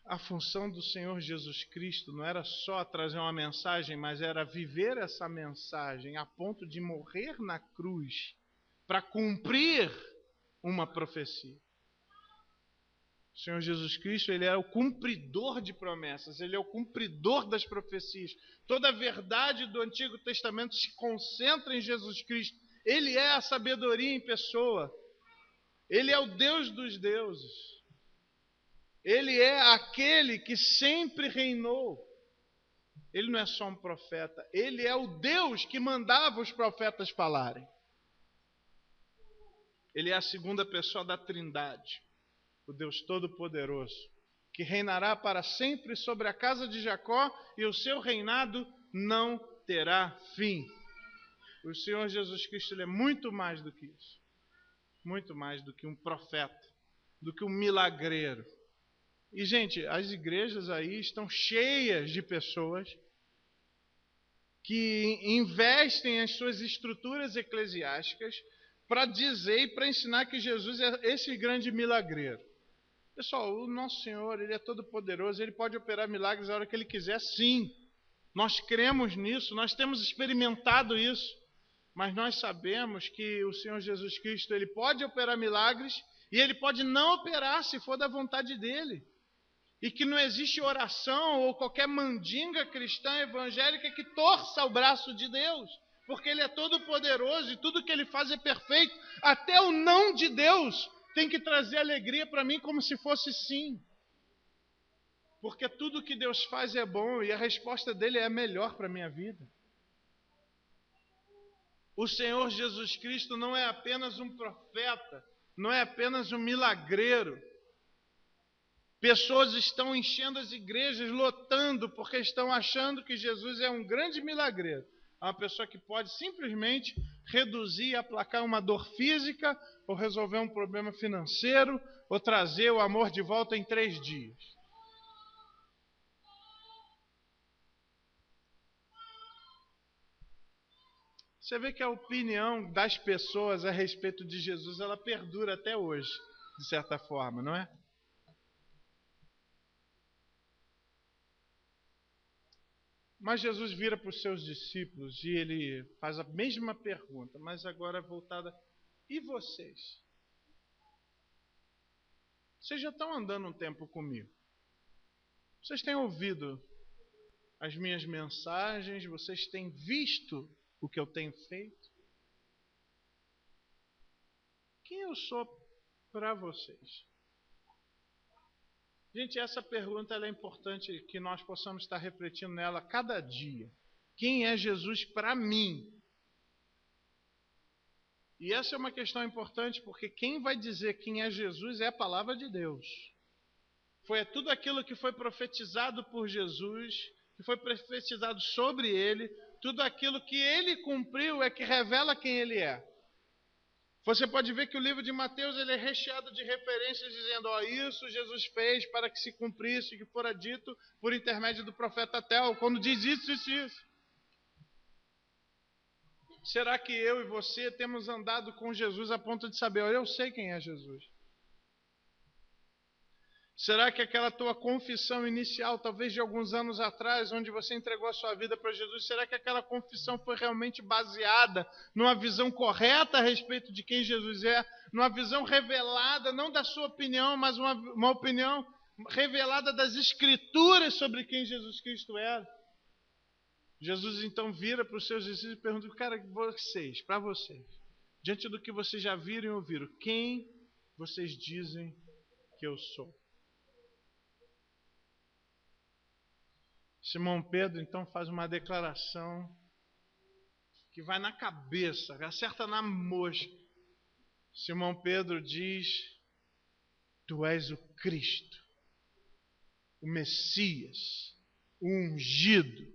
A função do Senhor Jesus Cristo não era só trazer uma mensagem, mas era viver essa mensagem a ponto de morrer na cruz para cumprir uma profecia. O Senhor Jesus Cristo, ele é o cumpridor de promessas, ele é o cumpridor das profecias. Toda a verdade do Antigo Testamento se concentra em Jesus Cristo. Ele é a sabedoria em pessoa. Ele é o Deus dos deuses. Ele é aquele que sempre reinou. Ele não é só um profeta, ele é o Deus que mandava os profetas falarem. Ele é a segunda pessoa da Trindade. O Deus Todo-Poderoso, que reinará para sempre sobre a casa de Jacó e o seu reinado não terá fim. O Senhor Jesus Cristo ele é muito mais do que isso. Muito mais do que um profeta, do que um milagreiro. E, gente, as igrejas aí estão cheias de pessoas que investem as suas estruturas eclesiásticas para dizer e para ensinar que Jesus é esse grande milagreiro. Pessoal, o nosso Senhor, ele é todo poderoso, ele pode operar milagres a hora que ele quiser, sim. Nós cremos nisso, nós temos experimentado isso. Mas nós sabemos que o Senhor Jesus Cristo, ele pode operar milagres e ele pode não operar se for da vontade dele. E que não existe oração ou qualquer mandinga cristã evangélica que torça o braço de Deus. Porque ele é todo poderoso e tudo que ele faz é perfeito. Até o não de Deus tem que trazer alegria para mim como se fosse sim. Porque tudo que Deus faz é bom e a resposta dele é a melhor para a minha vida. O Senhor Jesus Cristo não é apenas um profeta, não é apenas um milagreiro. Pessoas estão enchendo as igrejas, lotando, porque estão achando que Jesus é um grande milagreiro. É uma pessoa que pode simplesmente reduzir e aplacar uma dor física, ou resolver um problema financeiro, ou trazer o amor de volta em 3 dias. Você vê que a opinião das pessoas a respeito de Jesus, ela perdura até hoje, de certa forma, não é? Mas Jesus vira para os seus discípulos e ele faz a mesma pergunta, mas agora voltada: e vocês? Vocês já estão andando um tempo comigo. Vocês têm ouvido as minhas mensagens, vocês têm visto o que eu tenho feito? Quem eu sou para vocês? Gente, essa pergunta ela é importante que nós possamos estar refletindo nela cada dia. Quem é Jesus para mim? E essa é uma questão importante, porque quem vai dizer quem é Jesus é a palavra de Deus. Foi tudo aquilo que foi profetizado por Jesus, que foi profetizado sobre ele, tudo aquilo que ele cumpriu é que revela quem ele é. Você pode ver que o livro de Mateus ele é recheado de referências dizendo, isso Jesus fez para que se cumprisse o que fora dito por intermédio do profeta Tel, quando diz isso. Será que eu e você temos andado com Jesus a ponto de saber, eu sei quem é Jesus? Será que aquela tua confissão inicial, talvez de alguns anos atrás, onde você entregou a sua vida para Jesus, será que aquela confissão foi realmente baseada numa visão correta a respeito de quem Jesus é? Numa visão revelada, não da sua opinião, mas uma opinião revelada das Escrituras sobre quem Jesus Cristo era? Jesus então vira para os seus discípulos e pergunta, cara, para vocês, diante do que vocês já viram e ouviram, quem vocês dizem que eu sou? Simão Pedro, então, faz uma declaração que vai na cabeça, acerta na mosca. Simão Pedro diz, tu és o Cristo, o Messias, o ungido.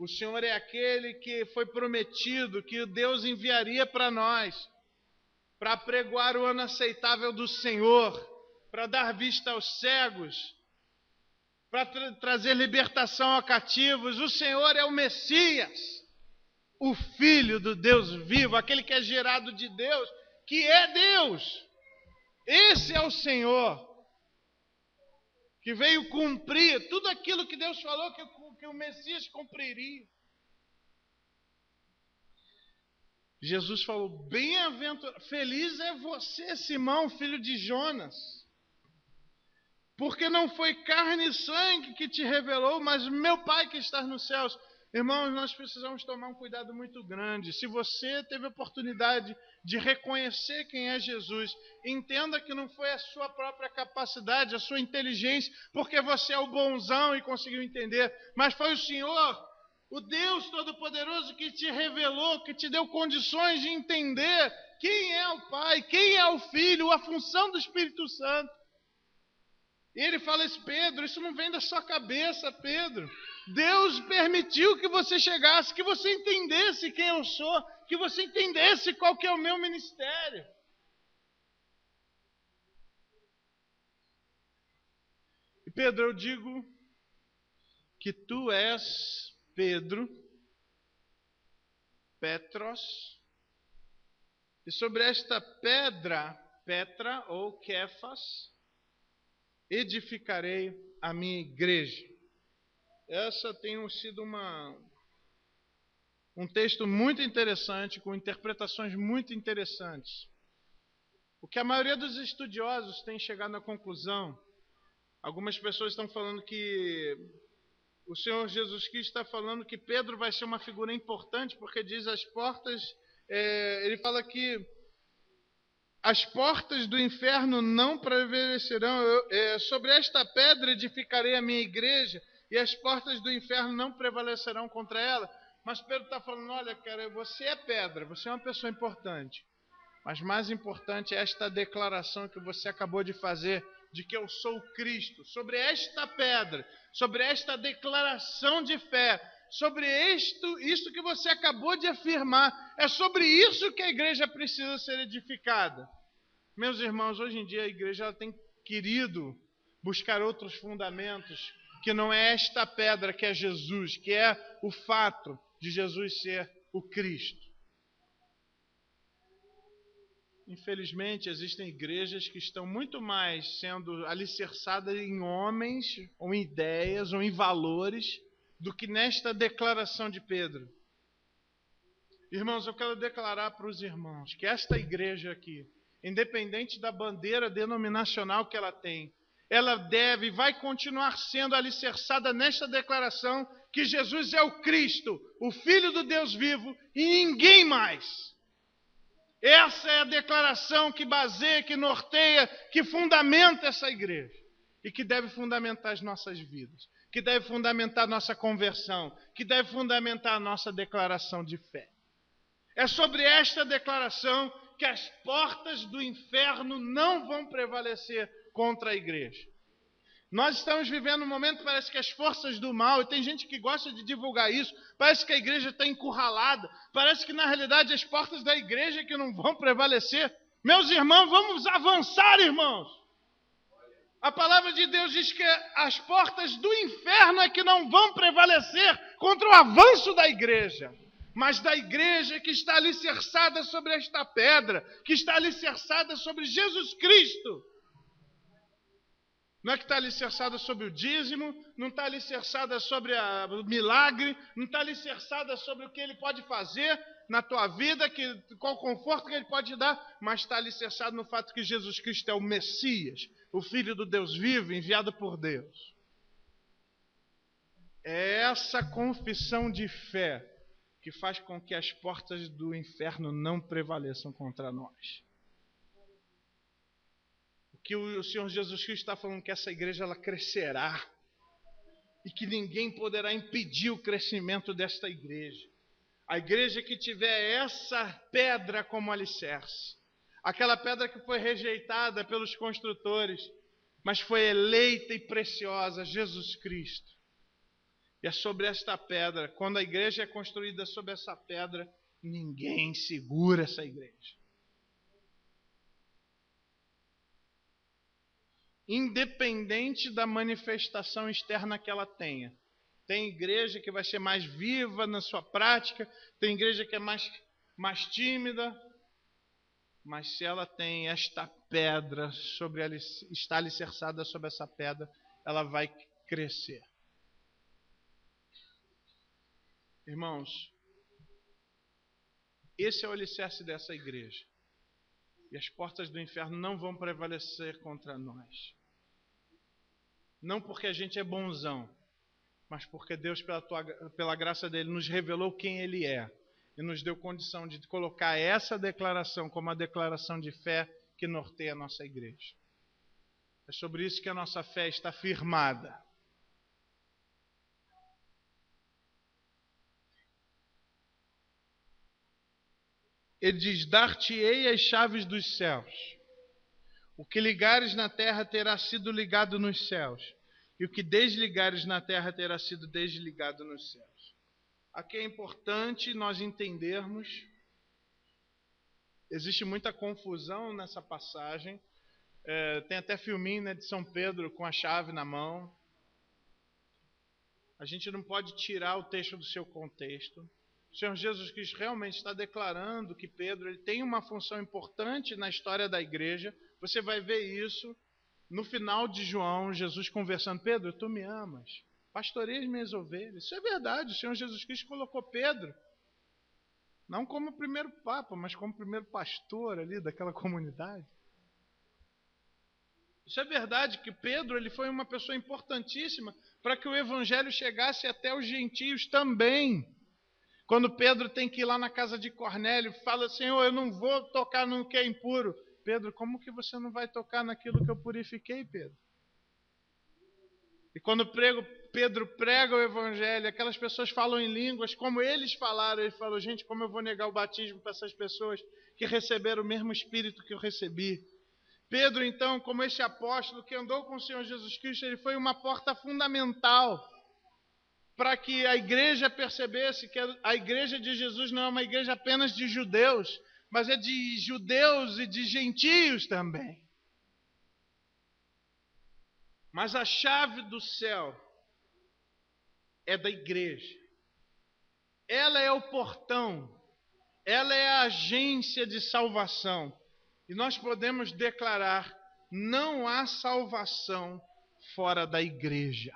O Senhor é aquele que foi prometido, que Deus enviaria para nós, para apregoar o ano aceitável do Senhor, para dar vista aos cegos, para trazer libertação a cativos. O Senhor é o Messias, o Filho do Deus vivo, aquele que é gerado de Deus, que é Deus. Esse é o Senhor, que veio cumprir tudo aquilo que Deus falou que o Messias cumpriria. Jesus falou, bem-aventurado, feliz é você, Simão, filho de Jonas, porque não foi carne e sangue que te revelou, mas meu Pai que está nos céus. Irmãos, nós precisamos tomar um cuidado muito grande. Se você teve a oportunidade de reconhecer quem é Jesus, entenda que não foi a sua própria capacidade, a sua inteligência, porque você é o bonzão e conseguiu entender, mas foi o Senhor, o Deus Todo-Poderoso que te revelou, que te deu condições de entender quem é o Pai, quem é o Filho, a função do Espírito Santo. E ele fala isso, Pedro, isso não vem da sua cabeça, Pedro. Deus permitiu que você chegasse, que você entendesse quem eu sou, que você entendesse qual que é o meu ministério. E Pedro, eu digo que tu és Pedro, Petros, e sobre esta pedra, Petra ou Kefas, edificarei a minha igreja. Essa tem sido um texto muito interessante, com interpretações muito interessantes. O que a maioria dos estudiosos tem chegado à conclusão, algumas pessoas estão falando que o Senhor Jesus Cristo está falando que Pedro vai ser uma figura importante, porque diz as portas, ele fala que as portas do inferno não prevalecerão. Sobre esta pedra edificarei a minha igreja, e as portas do inferno não prevalecerão contra ela. Mas Pedro está falando, olha, cara, você é pedra, você é uma pessoa importante. Mas mais importante é esta declaração que você acabou de fazer, de que eu sou Cristo. Sobre esta pedra, sobre esta declaração de fé, sobre isto que você acabou de afirmar, é sobre isso que a igreja precisa ser edificada. Meus irmãos, hoje em dia a igreja ela tem querido buscar outros fundamentos, que não é esta pedra que é Jesus, que é o fato de Jesus ser o Cristo. Infelizmente, existem igrejas que estão muito mais sendo alicerçadas em homens, ou em ideias, ou em valores, do que nesta declaração de Pedro. Irmãos, eu quero declarar para os irmãos que esta igreja aqui, independente da bandeira denominacional que ela tem, ela deve e vai continuar sendo alicerçada nesta declaração que Jesus é o Cristo, o Filho do Deus vivo e ninguém mais. Essa é a declaração que baseia, que norteia, que fundamenta essa igreja. e que deve fundamentar as nossas vidas, que deve fundamentar a nossa conversão, que deve fundamentar a nossa declaração de fé. É sobre esta declaração que as portas do inferno não vão prevalecer contra a igreja. Nós estamos vivendo um momento que parece que as forças do mal, e tem gente que gosta de divulgar isso, parece que a igreja está encurralada, parece que na realidade as portas da igreja é que não vão prevalecer. Meus irmãos, vamos avançar, irmãos. A palavra de Deus diz que as portas do inferno é que não vão prevalecer contra o avanço da igreja. Mas da igreja que está alicerçada sobre esta pedra, que está alicerçada sobre Jesus Cristo. Não é que está alicerçada sobre o dízimo, não está alicerçada sobre o milagre, não está alicerçada sobre o que Ele pode fazer na tua vida, qual conforto que Ele pode dar, mas está alicerçada no fato que Jesus Cristo é o Messias, o Filho do Deus vivo, enviado por Deus. É essa confissão de fé que faz com que as portas do inferno não prevaleçam contra nós. Que o Senhor Jesus Cristo está falando que essa igreja ela crescerá e que ninguém poderá impedir o crescimento desta igreja. A igreja que tiver essa pedra como alicerce, aquela pedra que foi rejeitada pelos construtores, mas foi eleita e preciosa, Jesus Cristo. E é sobre esta pedra, quando a igreja é construída sobre essa pedra, ninguém segura essa igreja. Independente da manifestação externa que ela tenha. Tem igreja que vai ser mais viva na sua prática, tem igreja que é mais tímida, mas se ela tem esta pedra, está alicerçada sobre essa pedra, ela vai crescer. Irmãos, esse é o alicerce dessa igreja. E as portas do inferno não vão prevalecer contra nós. Não porque a gente é bonzão, mas porque Deus, pela graça dele, nos revelou quem ele é. E nos deu condição de colocar essa declaração como a declaração de fé que norteia a nossa igreja. É sobre isso que a nossa fé está firmada. Ele diz, dar-te-ei as chaves dos céus. O que ligares na terra terá sido ligado nos céus. E o que desligares na terra terá sido desligado nos céus. Aqui é importante nós entendermos. Existe muita confusão nessa passagem. Tem até filminho, de São Pedro com a chave na mão. A gente não pode tirar o texto do seu contexto. O Senhor Jesus Cristo realmente está declarando que Pedro ele tem uma função importante na história da igreja. Você vai ver isso no final de João, Jesus conversando. Pedro, tu me amas, pastoreia as minhas ovelhas. Isso é verdade, o Senhor Jesus Cristo colocou Pedro, não como primeiro papa, mas como primeiro pastor ali daquela comunidade. Isso é verdade, que Pedro ele foi uma pessoa importantíssima para que o evangelho chegasse até os gentios também. Quando Pedro tem que ir lá na casa de Cornélio, fala, Senhor, eu não vou tocar no que é impuro. Pedro, como que você não vai tocar naquilo que eu purifiquei, Pedro? E quando Pedro prega o evangelho, aquelas pessoas falam em línguas, como eles falaram, ele falou, gente, como eu vou negar o batismo para essas pessoas que receberam o mesmo Espírito que eu recebi? Pedro, então, como esse apóstolo que andou com o Senhor Jesus Cristo, ele foi uma porta fundamental para que a igreja percebesse que a igreja de Jesus não é uma igreja apenas de judeus, mas é de judeus e de gentios também. Mas a chave do céu é da igreja. Ela é o portão, ela é a agência de salvação. E nós podemos declarar, não há salvação fora da igreja.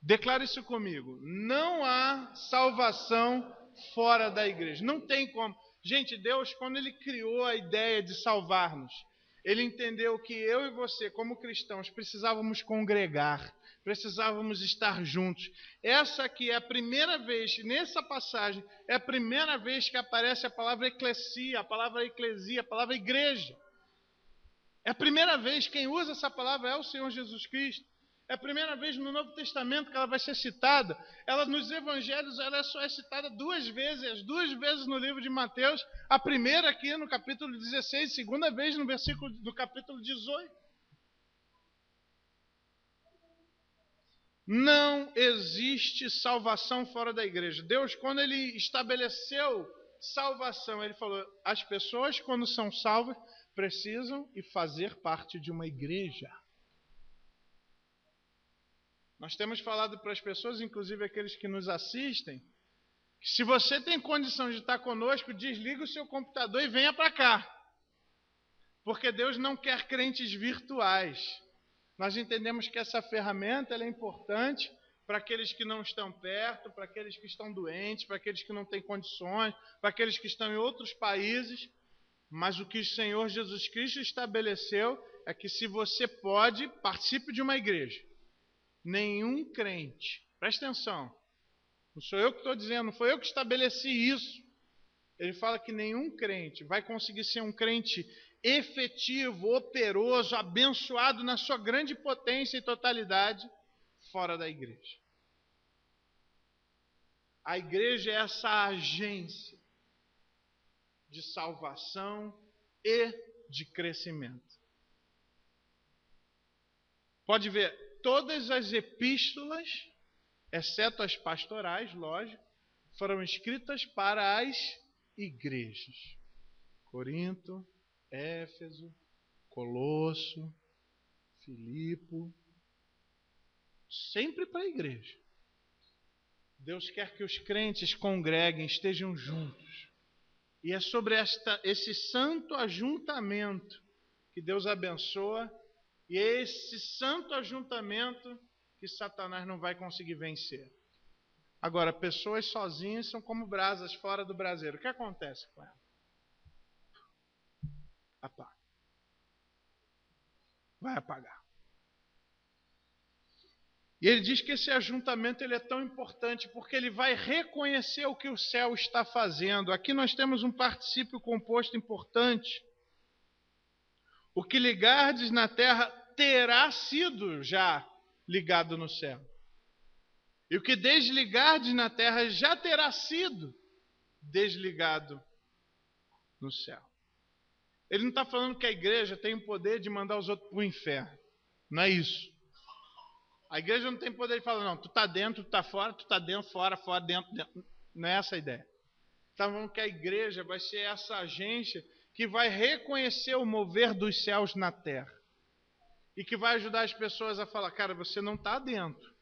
Declara isso comigo. Não há salvação fora da igreja. Não tem como. Gente, Deus, quando Ele criou a ideia de salvar-nos, Ele entendeu que eu e você, como cristãos, precisávamos congregar, precisávamos estar juntos. Essa aqui é a primeira vez, nessa passagem, é a primeira vez que aparece a palavra eclesia, a palavra eclesia, a palavra igreja. É a primeira vez, quem usa essa palavra é o Senhor Jesus Cristo. É a primeira vez no Novo Testamento que ela vai ser citada. Ela nos Evangelhos ela só é citada 2 vezes, as 2 vezes no livro de Mateus. A primeira aqui no capítulo 16, a segunda vez no versículo do capítulo 18. Não existe salvação fora da igreja. Deus, quando Ele estabeleceu salvação, Ele falou, as pessoas quando são salvas precisam e fazer parte de uma igreja. Nós temos falado para as pessoas, inclusive aqueles que nos assistem, que se você tem condição de estar conosco, desliga o seu computador e venha para cá. Porque Deus não quer crentes virtuais. Nós entendemos que essa ferramenta ela é importante para aqueles que não estão perto, para aqueles que estão doentes, para aqueles que não têm condições, para aqueles que estão em outros países. Mas o que o Senhor Jesus Cristo estabeleceu é que se você pode, participe de uma igreja. Nenhum crente, presta atenção, não sou eu que estou dizendo, não foi eu que estabeleci isso. Ele fala que nenhum crente vai conseguir ser um crente efetivo, operoso, abençoado na sua grande potência e totalidade fora da igreja. A igreja é essa agência de salvação e de crescimento. Pode ver, todas as epístolas, exceto as pastorais, lógico, foram escritas para as igrejas. Corinto, Éfeso, Colosso, Filipe, sempre para a igreja. Deus quer que os crentes congreguem, estejam juntos. E é sobre esse santo ajuntamento que Deus abençoa. E é esse santo ajuntamento que Satanás não vai conseguir vencer. Agora, pessoas sozinhas são como brasas fora do braseiro. O que acontece com ela? Apaga. Vai apagar. E ele diz que esse ajuntamento ele é tão importante porque ele vai reconhecer o que o céu está fazendo. Aqui nós temos um particípio composto importante. O que ligardes na terra terá sido já ligado no céu. E o que desligardes na terra já terá sido desligado no céu. Ele não está falando que a igreja tem o poder de mandar os outros para o inferno. Não é isso. A igreja não tem poder de falar, não, tu está dentro, tu está fora, tu está dentro, fora, fora, dentro, dentro. Não é essa a ideia. Está falando que a igreja vai ser essa agência que vai reconhecer o mover dos céus na terra. E que vai ajudar as pessoas a falar, cara, você não está dentro,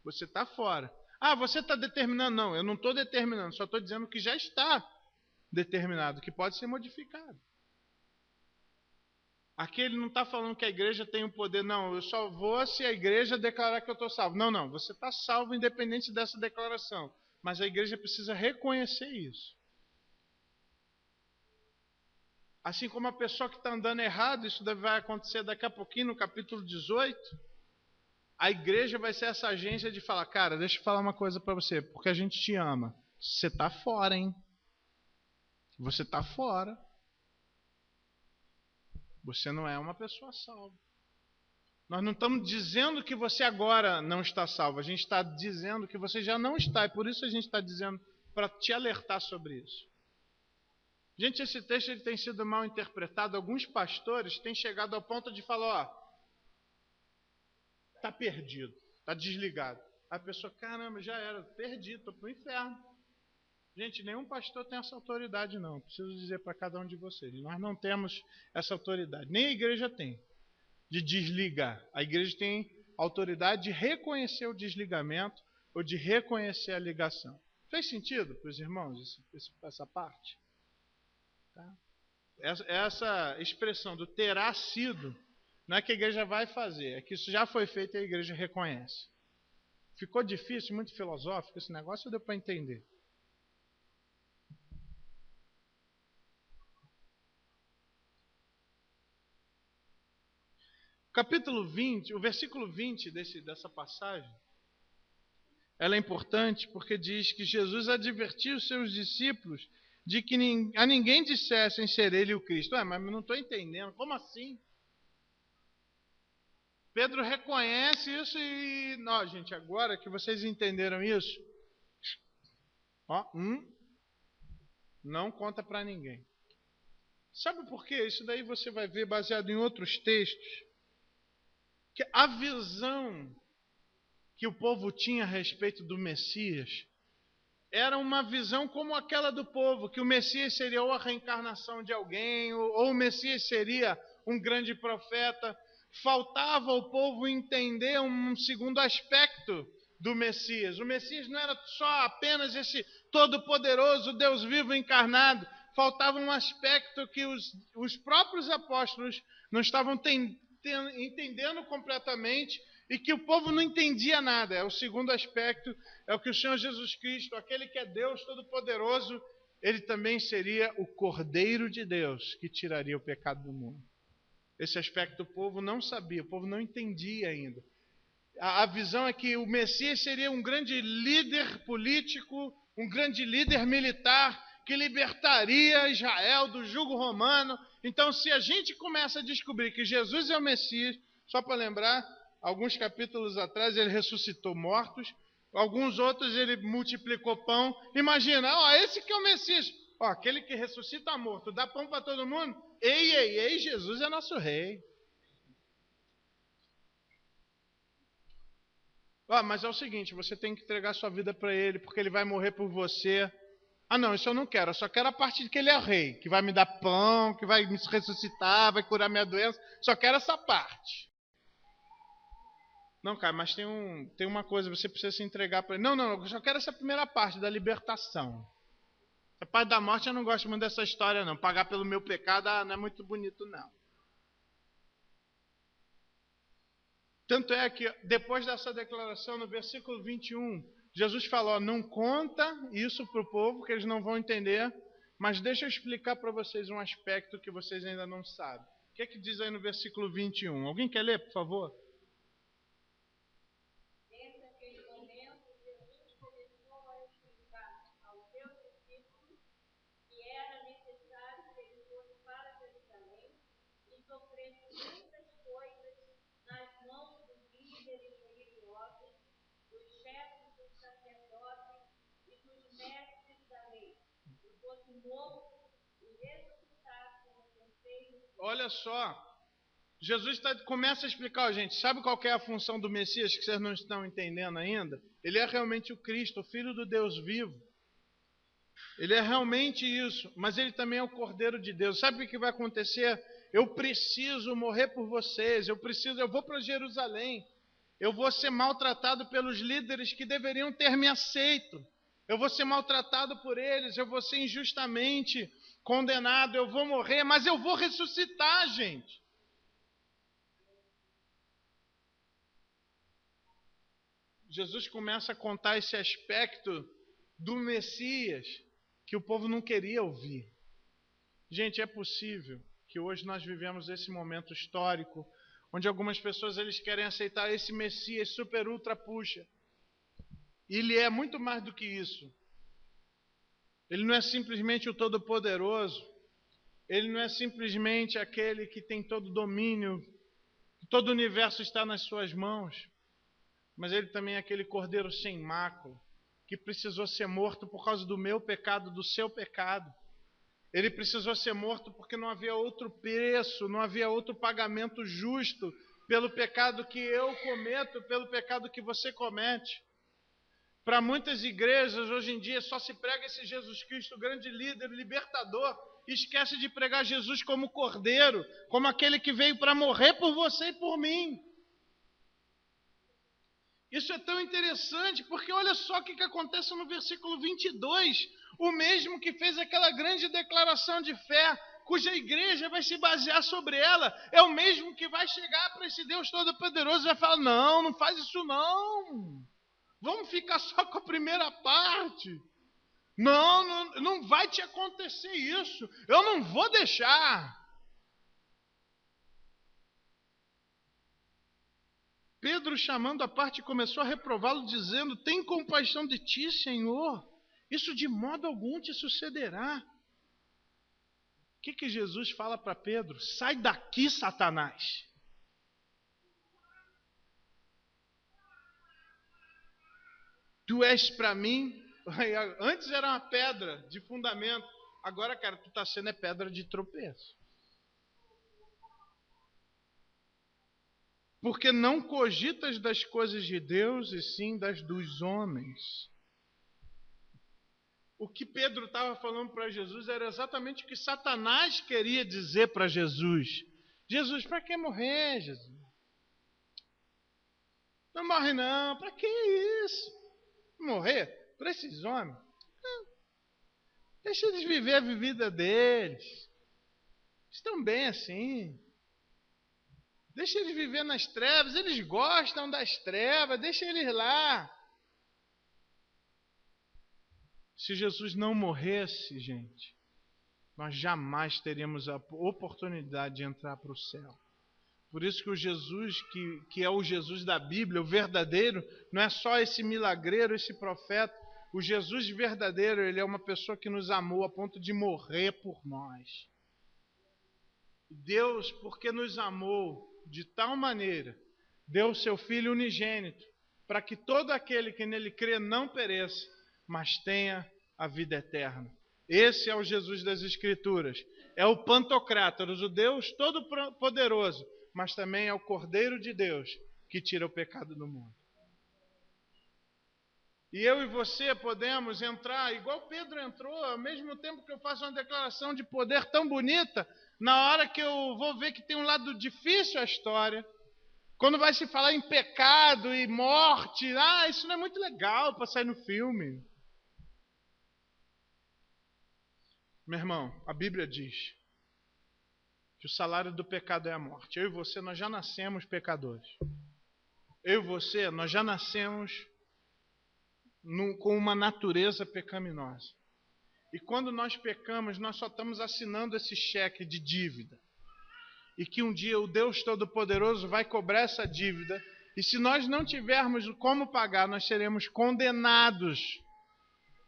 você está fora. Ah, você está determinando? Não, eu não estou determinando, só estou dizendo que já está determinado, que pode ser modificado. Aqui ele não está falando que a igreja tem o poder, não, eu só vou se a igreja declarar que eu estou salvo. Não, não, você está salvo independente dessa declaração. Mas a igreja precisa reconhecer isso. Assim como a pessoa que está andando errado, isso vai acontecer daqui a pouquinho no capítulo 18. A igreja vai ser essa agência de falar, cara, deixa eu falar uma coisa para você, porque a gente te ama. Você está fora, hein? Você está fora. Você não é uma pessoa salva. Nós não estamos dizendo que você agora não está salvo. A gente está dizendo que você já não está. E por isso a gente está dizendo para te alertar sobre isso. Gente, esse texto ele tem sido mal interpretado. Alguns pastores têm chegado ao ponto de falar, ó, está perdido, está desligado. A pessoa, caramba, já era, perdi, estou para o inferno. Gente, nenhum pastor tem essa autoridade não. Preciso dizer para cada um de vocês. Nós não temos essa autoridade. Nem a igreja tem. De desligar. A igreja tem autoridade de reconhecer o desligamento ou de reconhecer a ligação. Fez sentido para os irmãos essa parte? Tá? Essa expressão do terá sido, não é que a igreja vai fazer, é que isso já foi feito e a igreja reconhece. Ficou difícil, muito filosófico esse negócio, ou deu para entender? Capítulo 20, o versículo 20 dessa passagem, ela é importante porque diz que Jesus advertiu os seus discípulos de que a ninguém dissessem ser ele o Cristo. Mas não estou entendendo, como assim? Pedro reconhece isso e... Não, gente, agora que vocês entenderam isso, ó, não conta para ninguém. Sabe por quê? Isso daí você vai ver baseado em outros textos. Que a visão que o povo tinha a respeito do Messias era uma visão como aquela do povo, que o Messias seria ou a reencarnação de alguém, ou o Messias seria um grande profeta. Faltava ao povo entender um segundo aspecto do Messias. O Messias não era só apenas esse todo-poderoso Deus vivo encarnado. Faltava um aspecto que os próprios apóstolos não estavam entendendo completamente e que o povo não entendia nada. É o segundo aspecto, é o que o Senhor Jesus Cristo, aquele que é Deus todo-poderoso, ele também seria o Cordeiro de Deus que tiraria o pecado do mundo. Esse aspecto o povo não sabia, o povo não entendia ainda. A visão é que o Messias seria um grande líder político, um grande líder militar, que libertaria Israel do jugo romano. Então, se a gente começa a descobrir que Jesus é o Messias, só para lembrar, alguns capítulos atrás ele ressuscitou mortos, alguns outros ele multiplicou pão. Imagina, ó, esse que é o Messias, ó, aquele que ressuscita morto, dá pão para todo mundo. Ei, Jesus é nosso rei. Ó, mas é o seguinte, você tem que entregar sua vida para ele, porque ele vai morrer por você. Ah, não, isso eu não quero. Eu só quero a parte de que ele é o rei, que vai me dar pão, que vai me ressuscitar, vai curar minha doença. Só quero essa parte. Não, cara, mas tem uma coisa, você precisa se entregar para ele. Não, eu só quero essa primeira parte, da libertação. A parte da morte eu não gosto muito dessa história, não. Pagar pelo meu pecado não é muito bonito, não. Tanto é que, depois dessa declaração, no versículo 21, Jesus falou, não conta isso para o povo, que eles não vão entender, mas deixa eu explicar para vocês um aspecto que vocês ainda não sabem. O que é que diz aí no versículo 21? Alguém quer ler, por favor? Desde aquele momento, Jesus começou a explicar aos seus discípulos que era necessário que ele fosse para Jerusalém e sofresse muitas coisas nas mãos dos líderes religiosos, dos chefes dos sacerdotes e dos mestres da lei, e fosse morto e ressuscitado no terceiro dia. Olha só, Jesus começa a explicar, gente, sabe qual que é a função do Messias que vocês não estão entendendo ainda? Ele é realmente o Cristo, o Filho do Deus vivo. Ele é realmente isso, mas ele também é o Cordeiro de Deus. Sabe o que vai acontecer? Eu preciso morrer por vocês, eu vou para Jerusalém, eu vou ser maltratado pelos líderes que deveriam ter me aceito, eu vou ser maltratado por eles, eu vou ser injustamente condenado, eu vou morrer, mas eu vou ressuscitar, gente. Jesus começa a contar esse aspecto do Messias que o povo não queria ouvir. Gente, é possível que hoje nós vivemos esse momento histórico onde algumas pessoas eles querem aceitar esse Messias super ultra puxa. E ele é muito mais do que isso. Ele não é simplesmente o Todo-Poderoso. Ele não é simplesmente aquele que tem todo o domínio, que todo o universo está nas suas mãos. Mas ele também é aquele cordeiro sem mácula, que precisou ser morto por causa do meu pecado, do seu pecado. Ele precisou ser morto porque não havia outro preço, não havia outro pagamento justo pelo pecado que eu cometo, pelo pecado que você comete. Para muitas igrejas, hoje em dia, só se prega esse Jesus Cristo, grande líder, libertador, e esquece de pregar Jesus como cordeiro, como aquele que veio para morrer por você e por mim. Isso é tão interessante, porque olha só o que acontece no versículo 22. O mesmo que fez aquela grande declaração de fé, cuja igreja vai se basear sobre ela, é o mesmo que vai chegar para esse Deus Todo-Poderoso e vai falar, não faz isso não. Vamos ficar só com a primeira parte. Não vai te acontecer isso. Eu não vou deixar. Pedro, chamando a parte, começou a reprová-lo, dizendo, tem compaixão de ti, Senhor. Isso de modo algum te sucederá. O que Jesus fala para Pedro? Sai daqui, Satanás. Tu és para mim. Antes era uma pedra de fundamento. Agora, cara, tu está sendo pedra de tropeço. Porque não cogitas das coisas de Deus, e sim das dos homens. O que Pedro estava falando para Jesus era exatamente o que Satanás queria dizer para Jesus. Jesus, para que morrer, Jesus? Não morre não, para que isso? Morrer para esses homens? Não. Deixa eles viver a vida deles. Estão bem assim. Deixa eles viver nas trevas, eles gostam das trevas, deixa eles lá. Se Jesus não morresse, gente, nós jamais teríamos a oportunidade de entrar para o céu. Por isso que o Jesus, que é o Jesus da Bíblia, o verdadeiro, não é só esse milagreiro, esse profeta. O Jesus verdadeiro, ele é uma pessoa que nos amou a ponto de morrer por nós. Deus, porque nos amou de tal maneira, deu o seu Filho unigênito, para que todo aquele que nele crê não pereça, mas tenha a vida eterna. Esse é o Jesus das Escrituras. É o Pantocrátoros, o Deus Todo-Poderoso, mas também é o Cordeiro de Deus que tira o pecado do mundo. E eu e você podemos entrar, igual Pedro entrou, ao mesmo tempo que eu faço uma declaração de poder tão bonita, na hora que eu vou ver que tem um lado difícil a história, quando vai se falar em pecado e morte, isso não é muito legal para sair no filme. Meu irmão, a Bíblia diz que o salário do pecado é a morte. Eu e você, nós já nascemos pecadores. Eu e você, nós já nascemos com uma natureza pecaminosa. E quando nós pecamos, nós só estamos assinando esse cheque de dívida. E que um dia o Deus Todo-Poderoso vai cobrar essa dívida. E se nós não tivermos como pagar, nós seremos condenados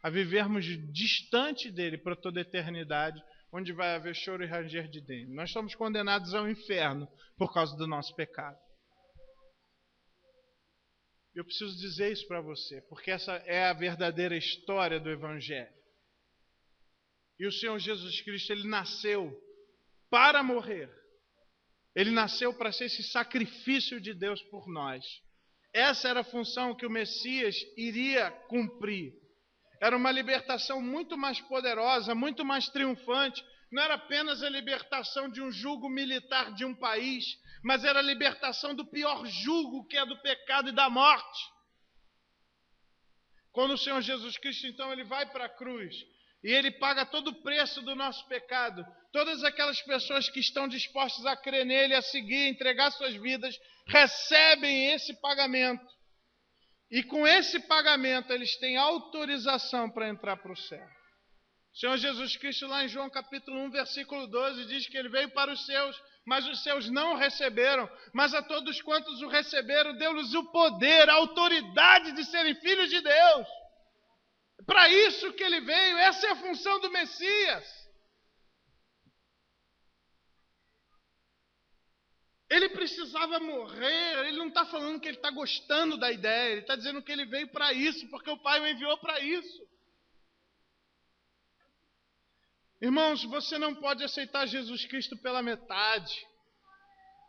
a vivermos distante dele para toda a eternidade, onde vai haver choro e ranger de dentes. Nós somos condenados ao inferno por causa do nosso pecado. Eu preciso dizer isso para você, porque essa é a verdadeira história do Evangelho. E o Senhor Jesus Cristo, ele nasceu para morrer. Ele nasceu para ser esse sacrifício de Deus por nós. Essa era a função que o Messias iria cumprir. Era uma libertação muito mais poderosa, muito mais triunfante. Não era apenas a libertação de um jugo militar de um país, mas era a libertação do pior jugo, que é do pecado e da morte. Quando o Senhor Jesus Cristo, então, ele vai para a cruz e ele paga todo o preço do nosso pecado, todas aquelas pessoas que estão dispostas a crer nele, a seguir, a entregar suas vidas, recebem esse pagamento. E com esse pagamento, eles têm autorização para entrar para o céu. O Senhor Jesus Cristo, lá em João capítulo 1, versículo 12, diz que ele veio para os seus, mas os seus não o receberam. Mas a todos quantos o receberam, deu-lhes o poder, a autoridade de serem filhos de Deus. Para isso que ele veio, essa é a função do Messias. Ele precisava morrer, ele não está falando que ele está gostando da ideia, ele está dizendo que ele veio para isso, porque o Pai o enviou para isso. Irmãos, você não pode aceitar Jesus Cristo pela metade.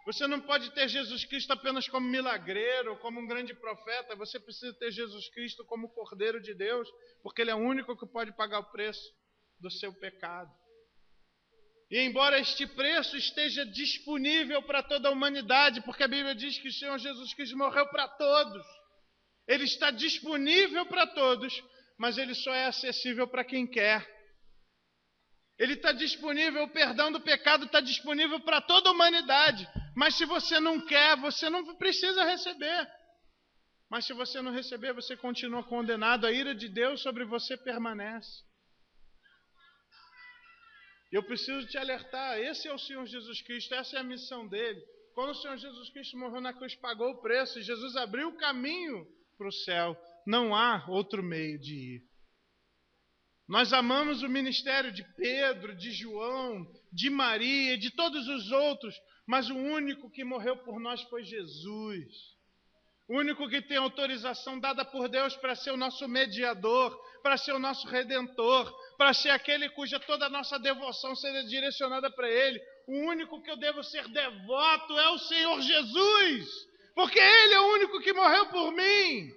Você não pode ter Jesus Cristo apenas como milagreiro, como um grande profeta. Você precisa ter Jesus Cristo como Cordeiro de Deus, porque ele é o único que pode pagar o preço do seu pecado. E embora este preço esteja disponível para toda a humanidade, porque a Bíblia diz que o Senhor Jesus Cristo morreu para todos. Ele está disponível para todos, mas ele só é acessível para quem quer. Ele está disponível, o perdão do pecado está disponível para toda a humanidade. Mas se você não quer, você não precisa receber. Mas se você não receber, você continua condenado. A ira de Deus sobre você permanece. Eu preciso te alertar, esse é o Senhor Jesus Cristo, essa é a missão dele. Quando o Senhor Jesus Cristo morreu na cruz, pagou o preço, Jesus abriu o caminho para o céu. Não há outro meio de ir. Nós amamos o ministério de Pedro, de João, de Maria, de todos os outros, mas o único que morreu por nós foi Jesus. O único que tem autorização dada por Deus para ser o nosso mediador, para ser o nosso redentor, para ser aquele cuja toda a nossa devoção seja direcionada para Ele. O único que eu devo ser devoto é o Senhor Jesus, porque Ele é o único que morreu por mim.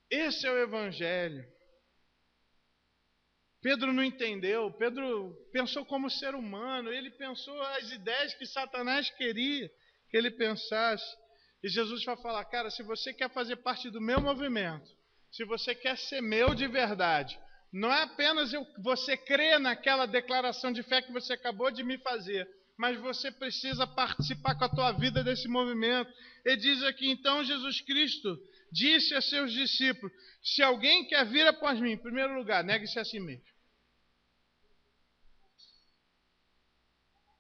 Esse é o Evangelho. Pedro não entendeu, Pedro pensou como ser humano, ele pensou as ideias que Satanás queria que ele pensasse. E Jesus vai falar, cara, se você quer fazer parte do meu movimento, se você quer ser meu de verdade, não é apenas você crer naquela declaração de fé que você acabou de me fazer, mas você precisa participar com a tua vida desse movimento. Ele diz aqui, então, Jesus Cristo disse a seus discípulos, se alguém quer vir após mim, em primeiro lugar, negue-se a si mesmo.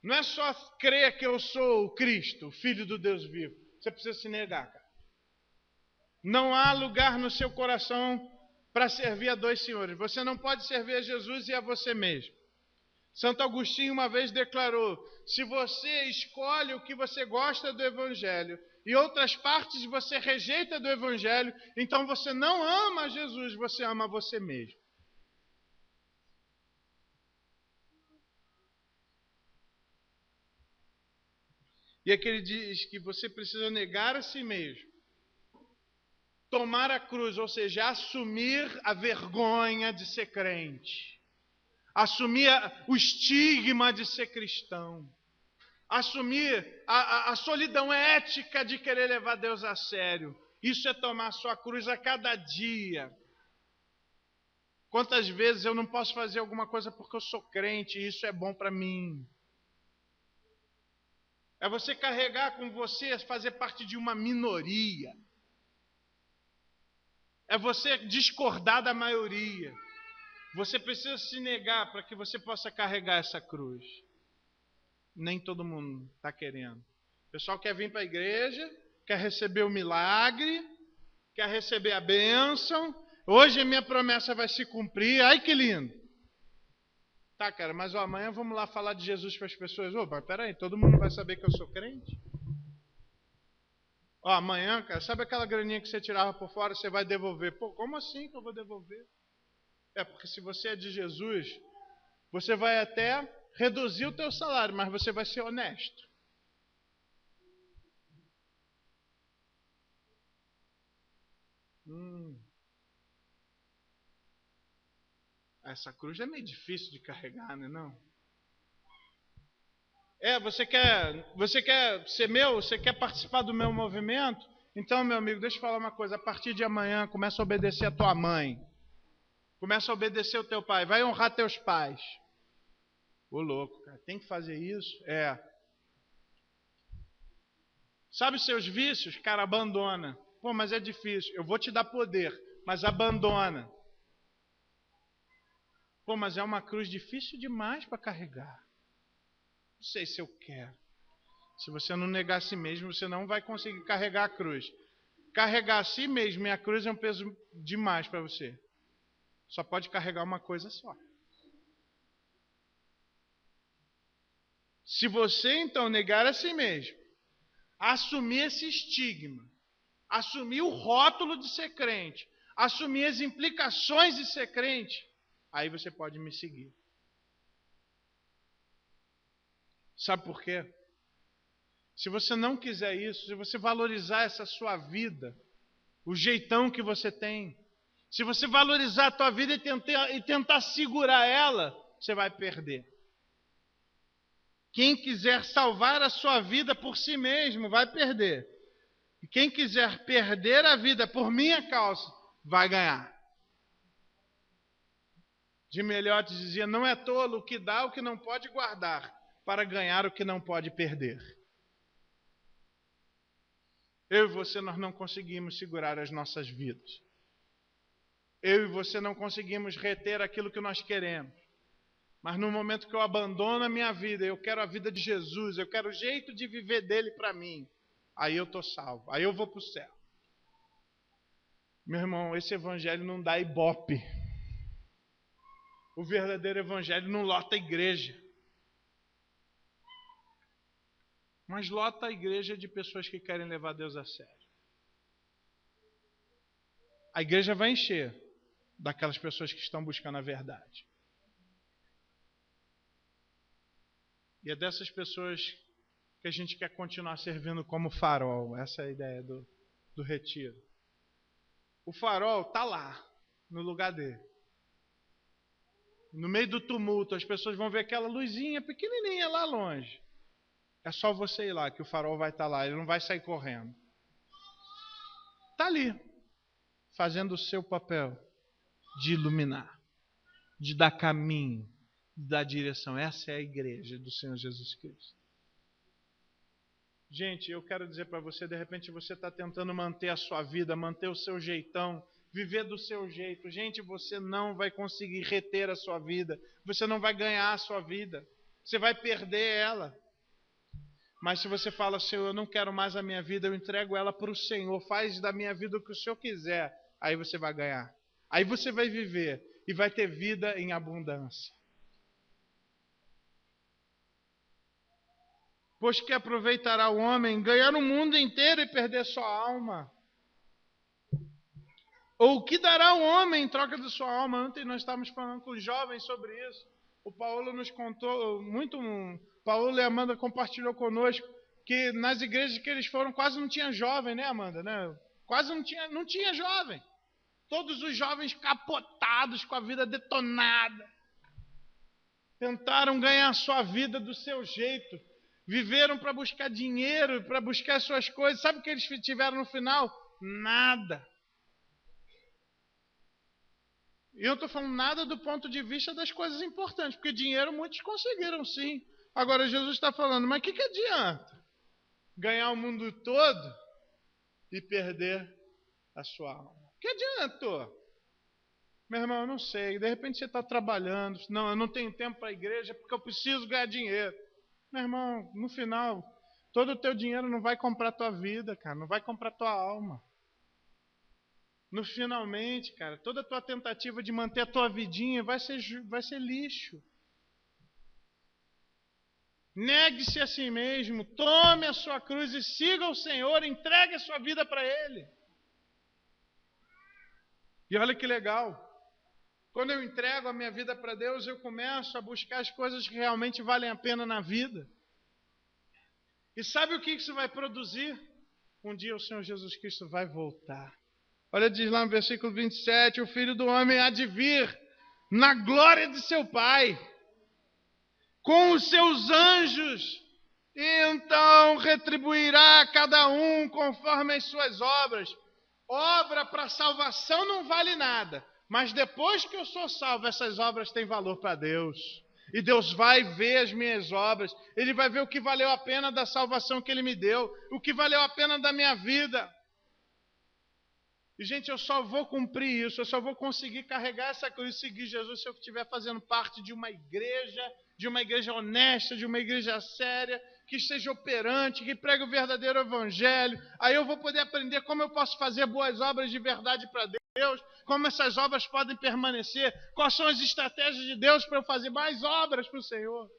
Não é só crer que eu sou o Cristo, o Filho do Deus vivo. Você precisa se negar, cara. Não há lugar no seu coração para servir a dois senhores. Você não pode servir a Jesus e a você mesmo. Santo Agostinho uma vez declarou, se você escolhe o que você gosta do Evangelho e outras partes você rejeita do Evangelho, então você não ama Jesus, você ama você mesmo. E aqui ele diz que você precisa negar a si mesmo, tomar a cruz, ou seja, assumir a vergonha de ser crente, assumir o estigma de ser cristão, assumir a solidão ética de querer levar Deus a sério. Isso é tomar a sua cruz a cada dia. Quantas vezes eu não posso fazer alguma coisa porque eu sou crente e isso é bom para mim? É você carregar com você, fazer parte de uma minoria. É você discordar da maioria. Você precisa se negar para que você possa carregar essa cruz. Nem todo mundo está querendo. O pessoal quer vir para a igreja, quer receber o milagre, quer receber a bênção. Hoje a minha promessa vai se cumprir. Ai, que lindo. Tá, cara, mas amanhã vamos lá falar de Jesus para as pessoas. Opa, peraí, todo mundo vai saber que eu sou crente? Amanhã, cara, sabe aquela graninha que você tirava por fora, você vai devolver? Pô, como assim que eu vou devolver? Porque se você é de Jesus, você vai até reduzir o teu salário, mas você vai ser honesto. Essa cruz é meio difícil de carregar, né, não? Você quer ser meu? Você quer participar do meu movimento? Então, meu amigo, deixa eu falar uma coisa. A partir de amanhã, começa a obedecer a tua mãe. Começa a obedecer o teu pai. Vai honrar teus pais. Ô louco, cara, tem que fazer isso? Sabe os seus vícios? Cara, abandona. Pô, mas é difícil. Eu vou te dar poder, mas abandona. Pô, mas é uma cruz difícil demais para carregar. Não sei se eu quero. Se você não negar a si mesmo, você não vai conseguir carregar a cruz. Carregar a si mesmo e a cruz é um peso demais para você. Só pode carregar uma coisa só. Se você, então, negar a si mesmo, assumir esse estigma, assumir o rótulo de ser crente, assumir as implicações de ser crente, aí você pode me seguir. Sabe por quê? Se você não quiser isso, se você valorizar essa sua vida, o jeitão que você tem, se você valorizar a tua vida e tentar segurar ela, você vai perder. Quem quiser salvar a sua vida por si mesmo, vai perder. E quem quiser perder a vida por minha causa, vai ganhar. De Meliotes dizia, não é tolo o que dá o que não pode guardar, para ganhar o que não pode perder. Eu e você, nós não conseguimos segurar as nossas vidas. Eu e você não conseguimos reter aquilo que nós queremos. Mas no momento que eu abandono a minha vida, eu quero a vida de Jesus, eu quero o jeito de viver dele para mim, aí eu estou salvo, aí eu vou para o céu. Meu irmão, esse evangelho não dá ibope. O verdadeiro evangelho não lota a igreja. Mas lota a igreja de pessoas que querem levar Deus a sério. A igreja vai encher daquelas pessoas que estão buscando a verdade. E é dessas pessoas que a gente quer continuar servindo como farol. Essa é a ideia do retiro. O farol está lá, no lugar dele. No meio do tumulto, as pessoas vão ver aquela luzinha pequenininha lá longe. É só você ir lá, que o farol vai estar lá. Ele não vai sair correndo. Está ali, fazendo o seu papel de iluminar, de dar caminho, de dar direção. Essa é a igreja do Senhor Jesus Cristo. Gente, eu quero dizer para você, de repente você está tentando manter a sua vida, manter o seu jeitão, viver do seu jeito. Gente, você não vai conseguir reter a sua vida. Você não vai ganhar a sua vida. Você vai perder ela. Mas se você fala, Senhor, eu não quero mais a minha vida, eu entrego ela para o Senhor, faz da minha vida o que o Senhor quiser, aí você vai ganhar. Aí você vai viver e vai ter vida em abundância. Pois que aproveitará o homem ganhar o mundo inteiro e perder sua alma? Ou o que dará o homem em troca de sua alma? Ontem nós estávamos falando com os jovens sobre isso. O Paulo nos contou muito. Paulo e a Amanda compartilhou conosco que nas igrejas que eles foram quase não tinha jovem, né, Amanda? Né? Quase não tinha jovem. Todos os jovens capotados, com a vida detonada. Tentaram ganhar a sua vida do seu jeito. Viveram para buscar dinheiro, para buscar suas coisas. Sabe o que eles tiveram no final? Nada. E eu não estou falando nada do ponto de vista das coisas importantes, porque dinheiro muitos conseguiram sim. Agora Jesus está falando, mas o que adianta? Ganhar o mundo todo e perder a sua alma. O que adiantou? Meu irmão, eu não sei. De repente você está trabalhando. Não, eu não tenho tempo para a igreja porque eu preciso ganhar dinheiro. Meu irmão, no final, todo o teu dinheiro não vai comprar tua vida, cara. Não vai comprar tua alma. No finalmente, cara, toda a tua tentativa de manter a tua vidinha vai ser lixo. Negue-se a si mesmo, tome a sua cruz e siga o Senhor, entregue a sua vida para Ele. E olha que legal. Quando eu entrego a minha vida para Deus, eu começo a buscar as coisas que realmente valem a pena na vida. E sabe o que isso vai produzir? Um dia o Senhor Jesus Cristo vai voltar. Olha, diz lá no versículo 27, o Filho do Homem há de vir na glória de seu Pai, com os seus anjos, e então retribuirá a cada um conforme as suas obras. Obra para salvação não vale nada, mas depois que eu sou salvo, essas obras têm valor para Deus. E Deus vai ver as minhas obras, Ele vai ver o que valeu a pena da salvação que Ele me deu, o que valeu a pena da minha vida. E, gente, eu só vou cumprir isso, eu só vou conseguir carregar essa cruz e seguir Jesus se eu estiver fazendo parte de uma igreja honesta, de uma igreja séria, que esteja operante, que pregue o verdadeiro evangelho. Aí eu vou poder aprender como eu posso fazer boas obras de verdade para Deus, como essas obras podem permanecer, quais são as estratégias de Deus para eu fazer mais obras para o Senhor.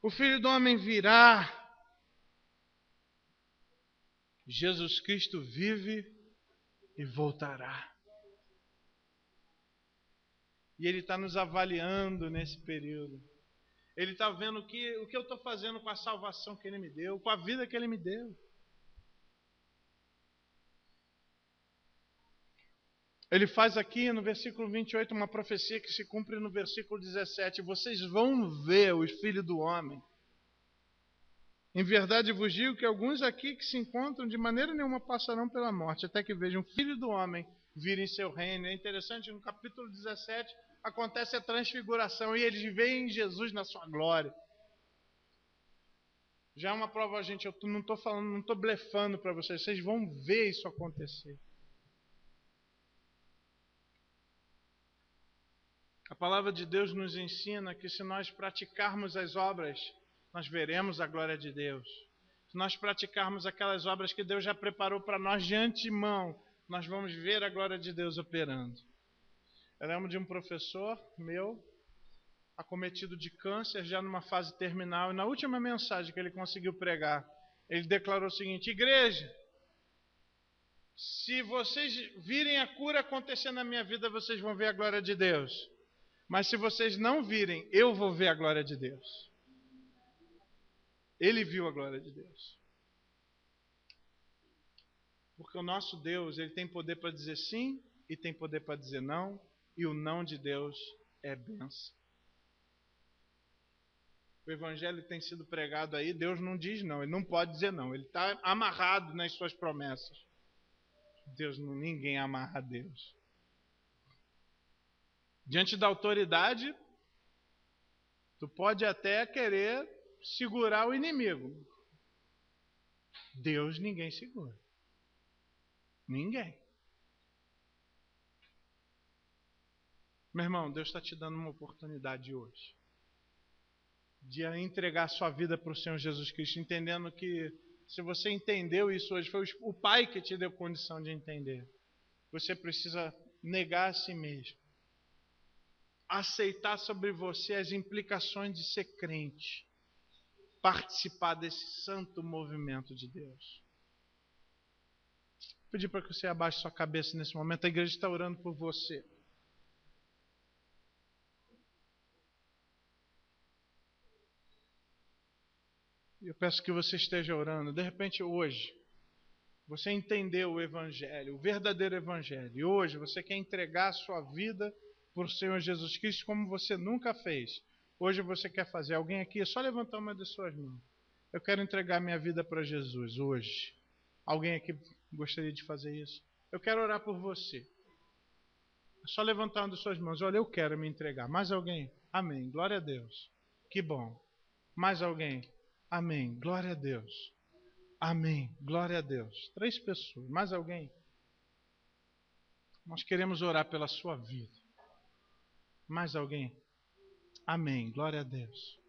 O Filho do Homem virá. Jesus Cristo vive e voltará. E Ele está nos avaliando nesse período. Ele está vendo o que eu estou fazendo com a salvação que Ele me deu, com a vida que Ele me deu. Ele faz aqui no versículo 28 uma profecia que se cumpre no versículo 17. Vocês vão ver o Filho do Homem. Em verdade vos digo que alguns aqui que se encontram de maneira nenhuma passarão pela morte, até que vejam o Filho do Homem vir em seu reino. É interessante, no capítulo 17 acontece a transfiguração e eles veem Jesus na sua glória. Já é uma prova, gente, eu não estou falando, não estou blefando para vocês, vocês vão ver isso acontecer. A palavra de Deus nos ensina que se nós praticarmos as obras, nós veremos a glória de Deus. Se nós praticarmos aquelas obras que Deus já preparou para nós de antemão, nós vamos ver a glória de Deus operando. Eu lembro de um professor meu, acometido de câncer, já numa fase terminal, e na última mensagem que ele conseguiu pregar, ele declarou o seguinte: igreja, se vocês virem a cura acontecer na minha vida, vocês vão ver a glória de Deus. Mas se vocês não virem, eu vou ver a glória de Deus. Ele viu a glória de Deus. Porque o nosso Deus, ele tem poder para dizer sim e tem poder para dizer não, e o não de Deus é bênção. O evangelho tem sido pregado aí, Deus não diz não, ele não pode dizer não, ele está amarrado nas suas promessas. Ninguém amarra a Deus. Diante da autoridade, tu pode até querer segurar o inimigo. Deus ninguém segura. Ninguém. Meu irmão, Deus está te dando uma oportunidade hoje de entregar a sua vida para o Senhor Jesus Cristo, entendendo que se você entendeu isso hoje, foi o Pai que te deu condição de entender. Você precisa negar a si mesmo. Aceitar sobre você as implicações de ser crente. Participar desse santo movimento de Deus. Vou pedir para que você abaixe sua cabeça nesse momento. A igreja está orando por você. Eu peço que você esteja orando. De repente, hoje, você entendeu o Evangelho, o verdadeiro Evangelho. E hoje você quer entregar a sua vida para o Senhor Jesus Cristo como você nunca fez. Hoje você quer fazer. Alguém aqui, é só levantar uma das suas mãos. Eu quero entregar minha vida para Jesus hoje. Alguém aqui gostaria de fazer isso? Eu quero orar por você. É só levantar uma das suas mãos. Olha, eu quero me entregar. Mais alguém? Amém. Glória a Deus. Que bom. Mais alguém? Amém. Glória a Deus. Amém. Glória a Deus. 3 pessoas. Mais alguém? Nós queremos orar pela sua vida. Mais alguém? Amém. Glória a Deus.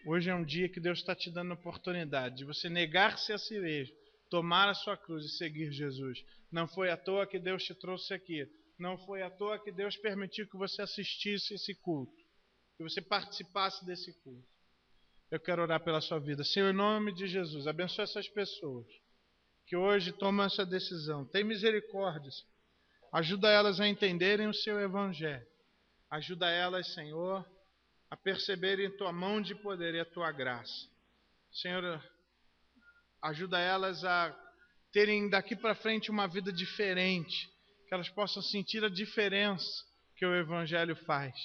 Hoje é um dia que Deus está te dando a oportunidade de você negar-se a si mesmo, tomar a sua cruz e seguir Jesus. Não foi à toa que Deus te trouxe aqui. Não foi à toa que Deus permitiu que você assistisse esse culto, que você participasse desse culto. Eu quero orar pela sua vida. Senhor, em nome de Jesus, abençoe essas pessoas que hoje tomam essa decisão. Tem misericórdia. Ajuda elas a entenderem o seu evangelho. Ajuda elas, Senhor, a perceberem tua mão de poder e a tua graça. Senhor, ajuda elas a terem daqui para frente uma vida diferente, que elas possam sentir a diferença que o evangelho faz.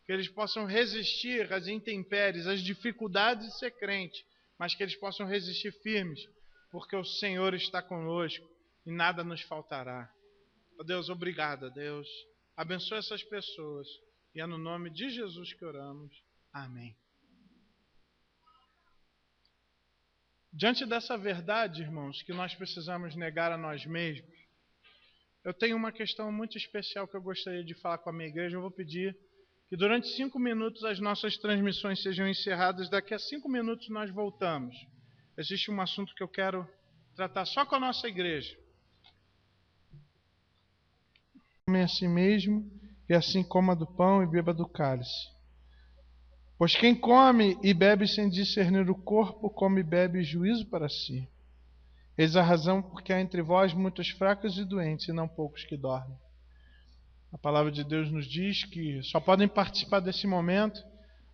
Que eles possam resistir às intempéries, às dificuldades de ser crente, mas que eles possam resistir firmes, porque o Senhor está conosco e nada nos faltará. Oh Deus, obrigado, Deus. Abençoe essas pessoas e é no nome de Jesus que oramos. Amém. Diante dessa verdade, irmãos, que nós precisamos negar a nós mesmos, eu tenho uma questão muito especial que eu gostaria de falar com a minha igreja. Eu vou pedir que durante 5 minutos as nossas transmissões sejam encerradas. Daqui a 5 minutos nós voltamos. Existe um assunto que eu quero tratar só com a nossa igreja. Come a si mesmo, e assim coma do pão e beba do cálice. Pois quem come e bebe sem discernir o corpo, come e bebe juízo para si. Eis a razão porque há entre vós muitos fracos e doentes, e não poucos que dormem. A palavra de Deus nos diz que só podem participar desse momento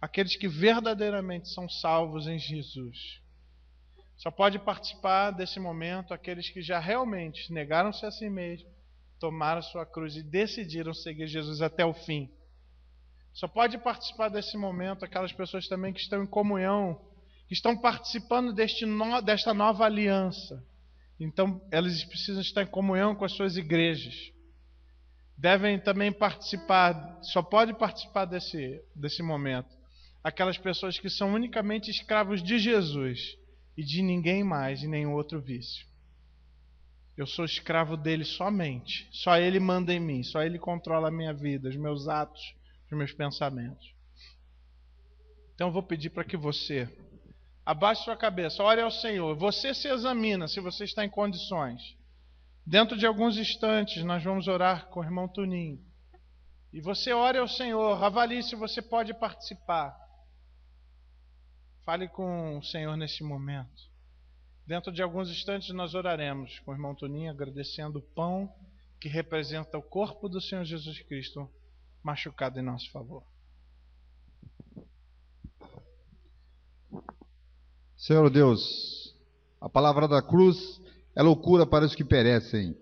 aqueles que verdadeiramente são salvos em Jesus. Só pode participar desse momento aqueles que já realmente negaram-se a si mesmos, tomaram a sua cruz e decidiram seguir Jesus até o fim. Só pode participar desse momento aquelas pessoas também que estão em comunhão, que estão participando desta nova aliança. Então, elas precisam estar em comunhão com as suas igrejas. Devem também participar, só pode participar desse momento aquelas pessoas que são unicamente escravos de Jesus e de ninguém mais e nenhum outro vício. Eu sou escravo dele somente. Só ele manda em mim, só ele controla a minha vida, os meus atos, os meus pensamentos. Então eu vou pedir para que você abaixe sua cabeça, ore ao Senhor. Você se examina se você está em condições. Dentro de alguns instantes nós vamos orar com o irmão Tuninho. E você ore ao Senhor, avalie se você pode participar. Fale com o Senhor nesse momento. Dentro de alguns instantes nós oraremos com o irmão Toninho, agradecendo o pão que representa o corpo do Senhor Jesus Cristo machucado em nosso favor. Senhor Deus, a palavra da cruz é loucura para os que perecem,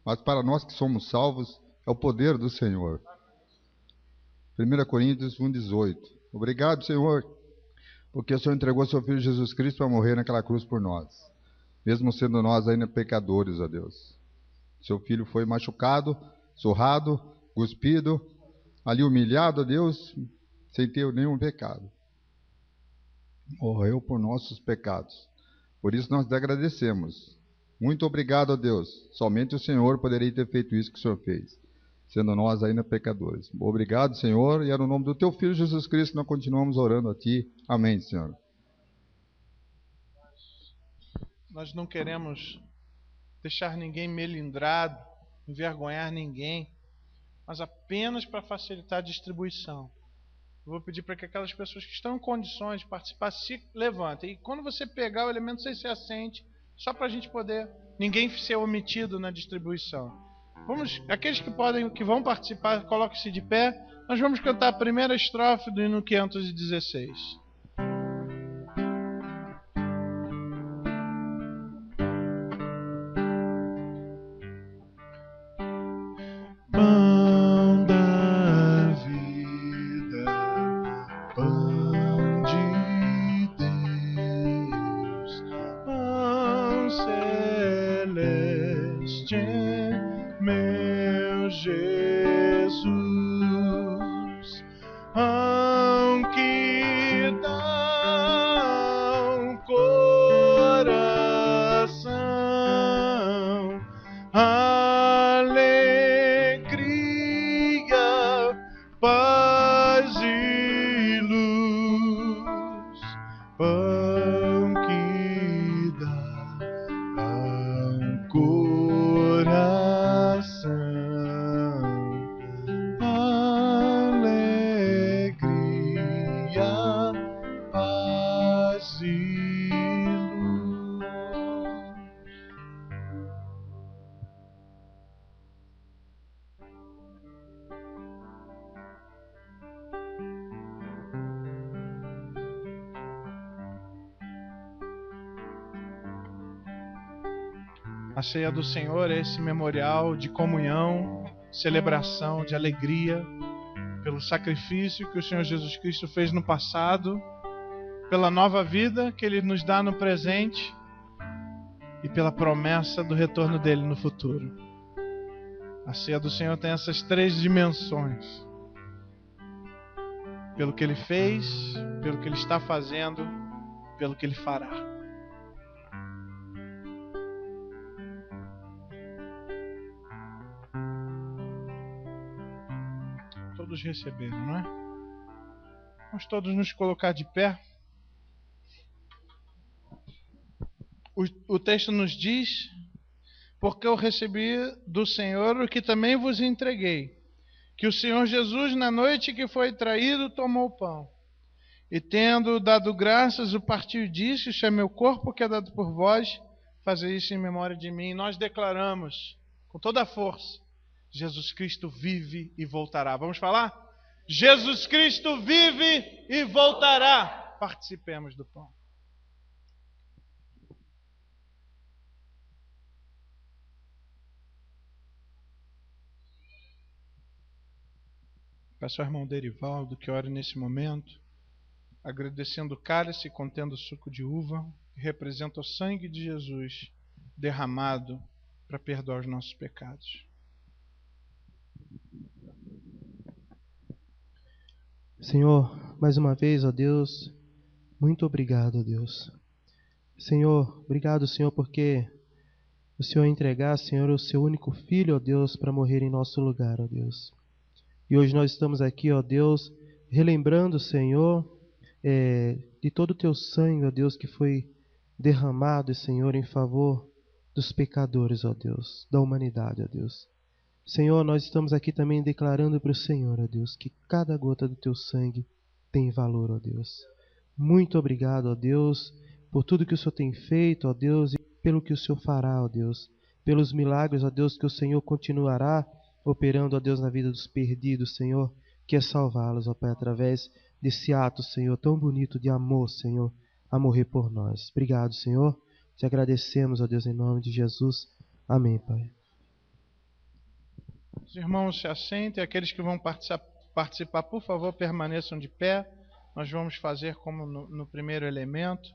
mas para nós que somos salvos é o poder do Senhor. 1 Coríntios 1,18. Obrigado, Senhor, porque o Senhor entregou seu Filho Jesus Cristo para morrer naquela cruz por nós, mesmo sendo nós ainda pecadores, ó Deus. Seu Filho foi machucado, surrado, cuspido, ali humilhado, ó Deus, sem ter nenhum pecado. Morreu por nossos pecados. Por isso nós te agradecemos. Muito obrigado, ó Deus. Somente o Senhor poderia ter feito isso que o Senhor fez, sendo nós ainda pecadores. Obrigado, Senhor, e é no nome do teu Filho Jesus Cristo que nós continuamos orando a ti. Amém, Senhor. Nós não queremos deixar ninguém melindrado, envergonhar ninguém, mas apenas para facilitar a distribuição. Eu vou pedir para que aquelas pessoas que estão em condições de participar se levantem. E quando você pegar o elemento, você se assente, só para a gente poder, ninguém ser omitido na distribuição. Aqueles que vão participar, coloquem-se de pé. Nós vamos cantar a primeira estrofe do hino 516. Pão da vida, pão de Deus, pão celeste, meu Jesus, pão que dá um coração, alegria, paz e luz, pão que dá um coração, alegria, paz e luz. A ceia do Senhor é esse memorial de comunhão, celebração, de alegria, pelo sacrifício que o Senhor Jesus Cristo fez no passado, pela nova vida que Ele nos dá no presente e pela promessa do retorno dele no futuro. A ceia do Senhor tem essas três dimensões: pelo que Ele fez, pelo que Ele está fazendo, pelo que Ele fará. Todos receberam, não é? Vamos todos nos colocar de pé. O texto nos diz: porque eu recebi do Senhor o que também vos entreguei, que o Senhor Jesus, na noite que foi traído, tomou o pão, e tendo dado graças, o partiu e disse: isto é meu corpo que é dado por vós, fazei isso em memória de mim. E nós declaramos com toda a força: Jesus Cristo vive e voltará. Vamos falar? Jesus Cristo vive e voltará. Participemos do pão. Peço ao irmão Derivaldo que ore nesse momento, agradecendo o cálice contendo suco de uva, que representa o sangue de Jesus derramado para perdoar os nossos pecados. Senhor, mais uma vez, ó Deus, muito obrigado, ó Deus. Senhor, obrigado, Senhor, porque o Senhor entregar, Senhor, o seu único filho, ó Deus, para morrer em nosso lugar, ó Deus. E hoje nós estamos aqui, ó Deus, relembrando, Senhor, de todo o teu sangue, ó Deus, que foi derramado, Senhor, em favor dos pecadores, ó Deus, da humanidade, ó Deus. Senhor, nós estamos aqui também declarando para o Senhor, ó Deus, que cada gota do teu sangue tem valor, ó Deus. Muito obrigado, ó Deus, por tudo que o Senhor tem feito, ó Deus, e pelo que o Senhor fará, ó Deus. Pelos milagres, ó Deus, que o Senhor continuará operando, ó Deus, na vida dos perdidos, Senhor, que é salvá-los, ó Pai, através desse ato, Senhor, tão bonito de amor, Senhor, a morrer por nós. Obrigado, Senhor. Te agradecemos, ó Deus, em nome de Jesus. Amém, Pai. Os irmãos se assentem, aqueles que vão participar, por favor, permaneçam de pé. Nós vamos fazer como no primeiro elemento.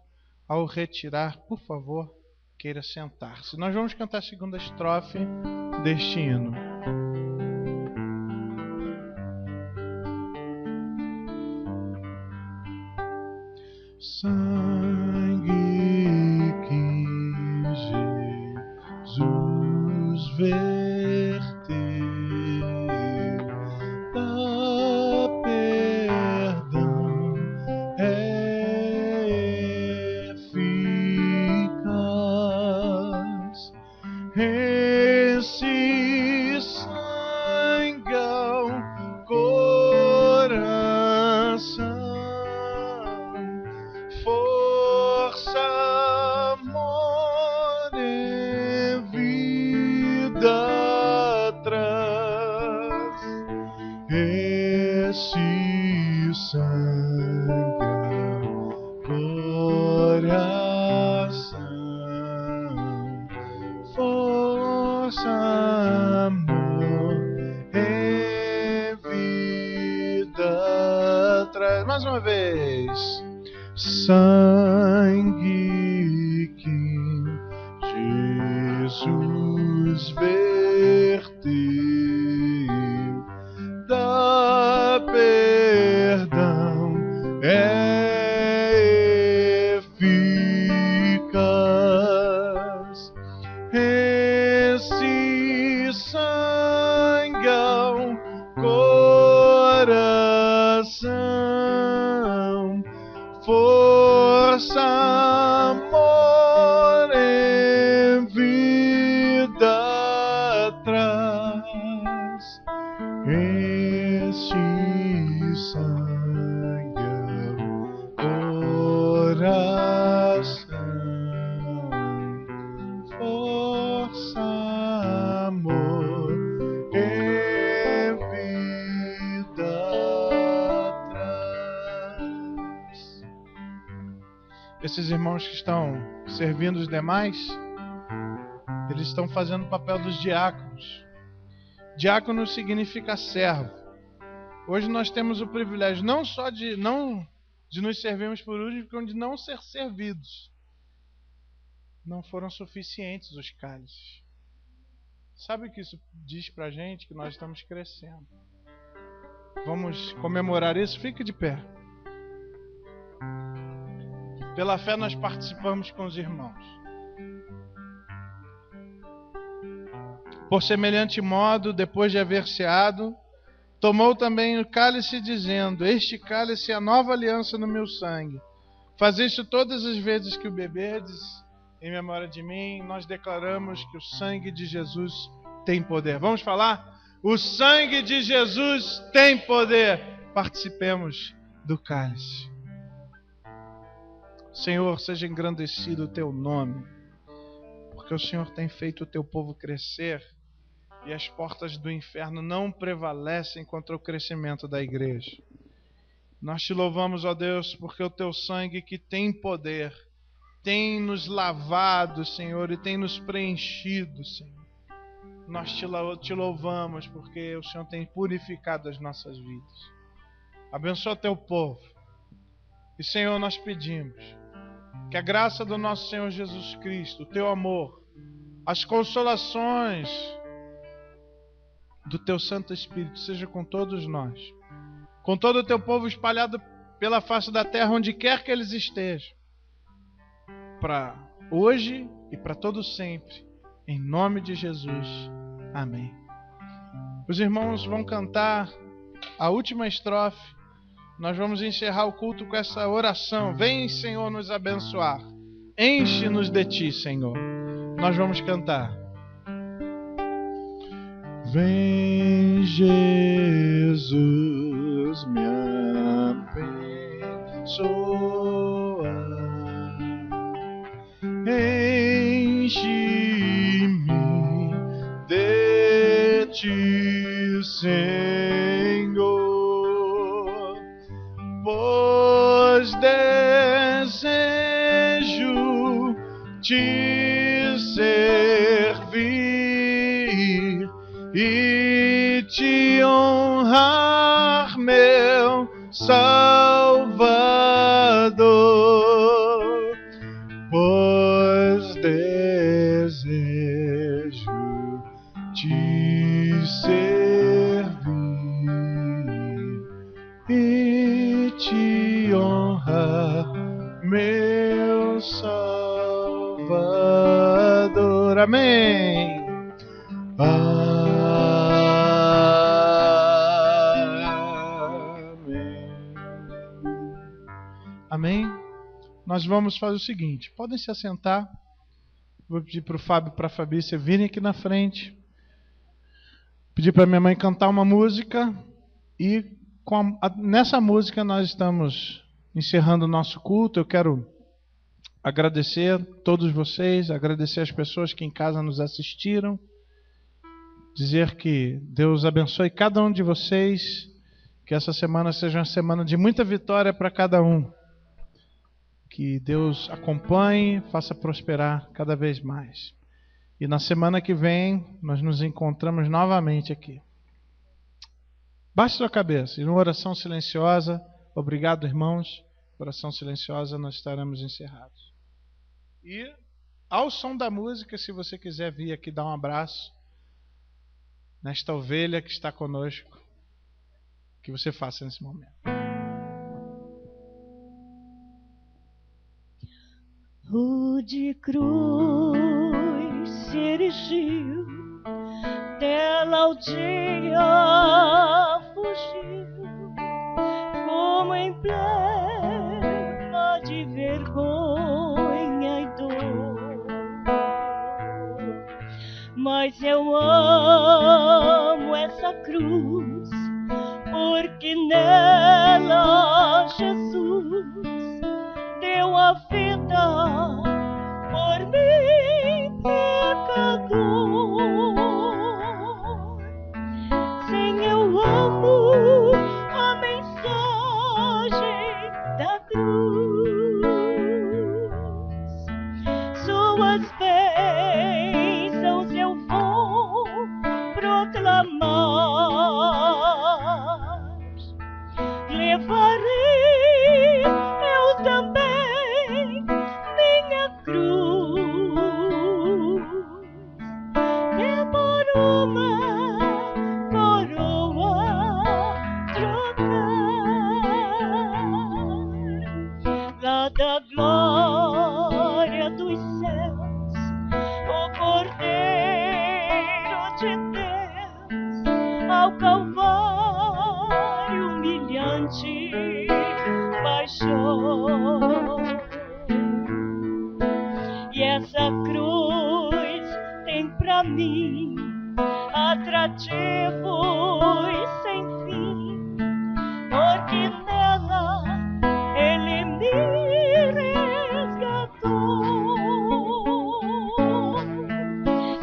Ao retirar, por favor, queira sentar-se. Nós vamos cantar a segunda estrofe deste hino. Sangue que Jesus verteu, dá perdão, é eficaz. Esse sangue ao coração, força, amor e vida traz. Esse sangue ao coração, força, amor e vida traz. Mais uma vez. Sangue que Jesus verteu, dá perdão, é eficaz. Esse sangue ao coração, força, amor e vida traz. Este sangue ao coração, força, amor e vida traz. Esses irmãos que estão servindo os demais, eles estão fazendo o papel dos diáconos. Diácono significa servo. Hoje nós temos o privilégio não só de nos servirmos por último, como de não ser servidos. Não foram suficientes os cálices. Sabe o que isso diz pra gente? Que nós estamos crescendo. Vamos comemorar isso? Fique de pé. Pela fé nós participamos com os irmãos. Por semelhante modo, depois de haver ceado, tomou também o cálice, dizendo: este cálice é a nova aliança no meu sangue. Faz isso todas as vezes que o beberdes, em memória de mim. Nós declaramos que o sangue de Jesus tem poder. Vamos falar? O sangue de Jesus tem poder. Participemos do cálice. Senhor, seja engrandecido o teu nome, porque o Senhor tem feito o teu povo crescer e as portas do inferno não prevalecem contra o crescimento da igreja. Nós te louvamos, ó Deus, porque o teu sangue que tem poder tem nos lavado, Senhor, e tem nos preenchido, Senhor. Nós te louvamos porque o Senhor tem purificado as nossas vidas. Abençoa teu povo. E, Senhor, nós pedimos que a graça do nosso Senhor Jesus Cristo, o teu amor, as consolações do teu Santo Espírito seja com todos nós, com todo o teu povo espalhado pela face da terra, onde quer que eles estejam, para hoje e para todo sempre, em nome de Jesus. Amém. Os irmãos vão cantar a última estrofe. Nós vamos encerrar o culto com essa oração. Vem, Senhor, nos abençoar. Enche-nos de ti, Senhor. Nós vamos cantar. Vem, Jesus, me abençoa. Enche-me de ti, Senhor, pois desejo te servir e te honrar, meu Salvador, pois desejo te servir e te honrar, meu Salvador. Amém. Amém? Nós vamos fazer o seguinte, podem se assentar. Vou pedir para o Fábio e para a Fabícia virem aqui na frente. Pedir para minha mãe cantar uma música. E nessa música nós estamos encerrando o nosso culto. Eu quero agradecer a todos vocês, agradecer as pessoas que em casa nos assistiram. Dizer que Deus abençoe cada um de vocês. Que essa semana seja uma semana de muita vitória para cada um. Que Deus acompanhe, faça prosperar cada vez mais. E na semana que vem, nós nos encontramos novamente aqui. Baixe sua cabeça e numa oração silenciosa, obrigado, irmãos, oração silenciosa, nós estaremos encerrados. E ao som da música, se você quiser vir aqui dar um abraço nesta ovelha que está conosco, que você faça nesse momento. Rude cruz se erigiu, dela o dia fugiu, como emblema de vergonha e dor. Mas eu amo essa cruz, porque nela Jesus deu a vida por mim, pecador. Sim, eu amo a mensagem da cruz, suas bênçãos eu vou proclamar, levarei eu também minha cruz, e por uma coroa trocar, lá da glória dos céus, o Cordeiro de Deus, ao Calvário humilhante baixou. E essa cruz tem pra mim atrativo e sem fim, porque nela Ele me resgatou.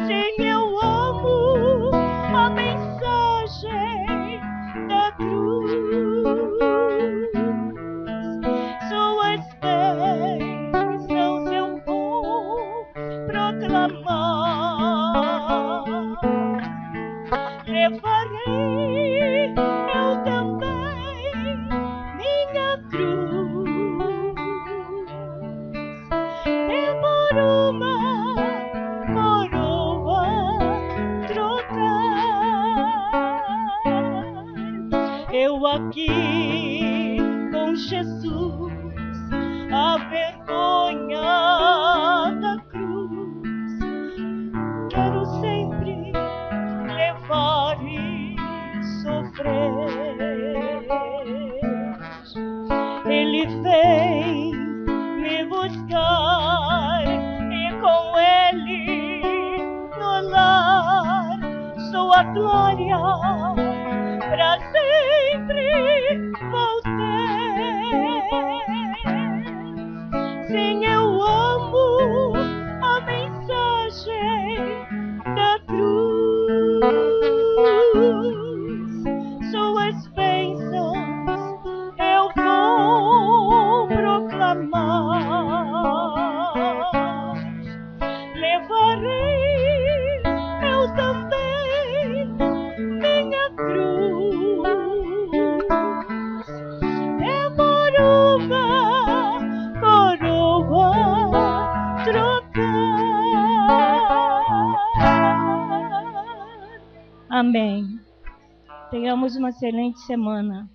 Sim, eu amo a mensagem da cruz, suas bênçãos eu vou proclamar, levarei eu também minha cruz, e por uma coroa trocar, eu aqui com Jesus, a vergonha da cruz, quero sempre levar e sofrer. glória, pra sempre vou ter. Sim, eu amo a mensagem da cruz, suas bênçãos eu vou proclamar. Levarei eu também minha cruz, demorava coroa trocar. Amém. Tenhamos uma excelente semana.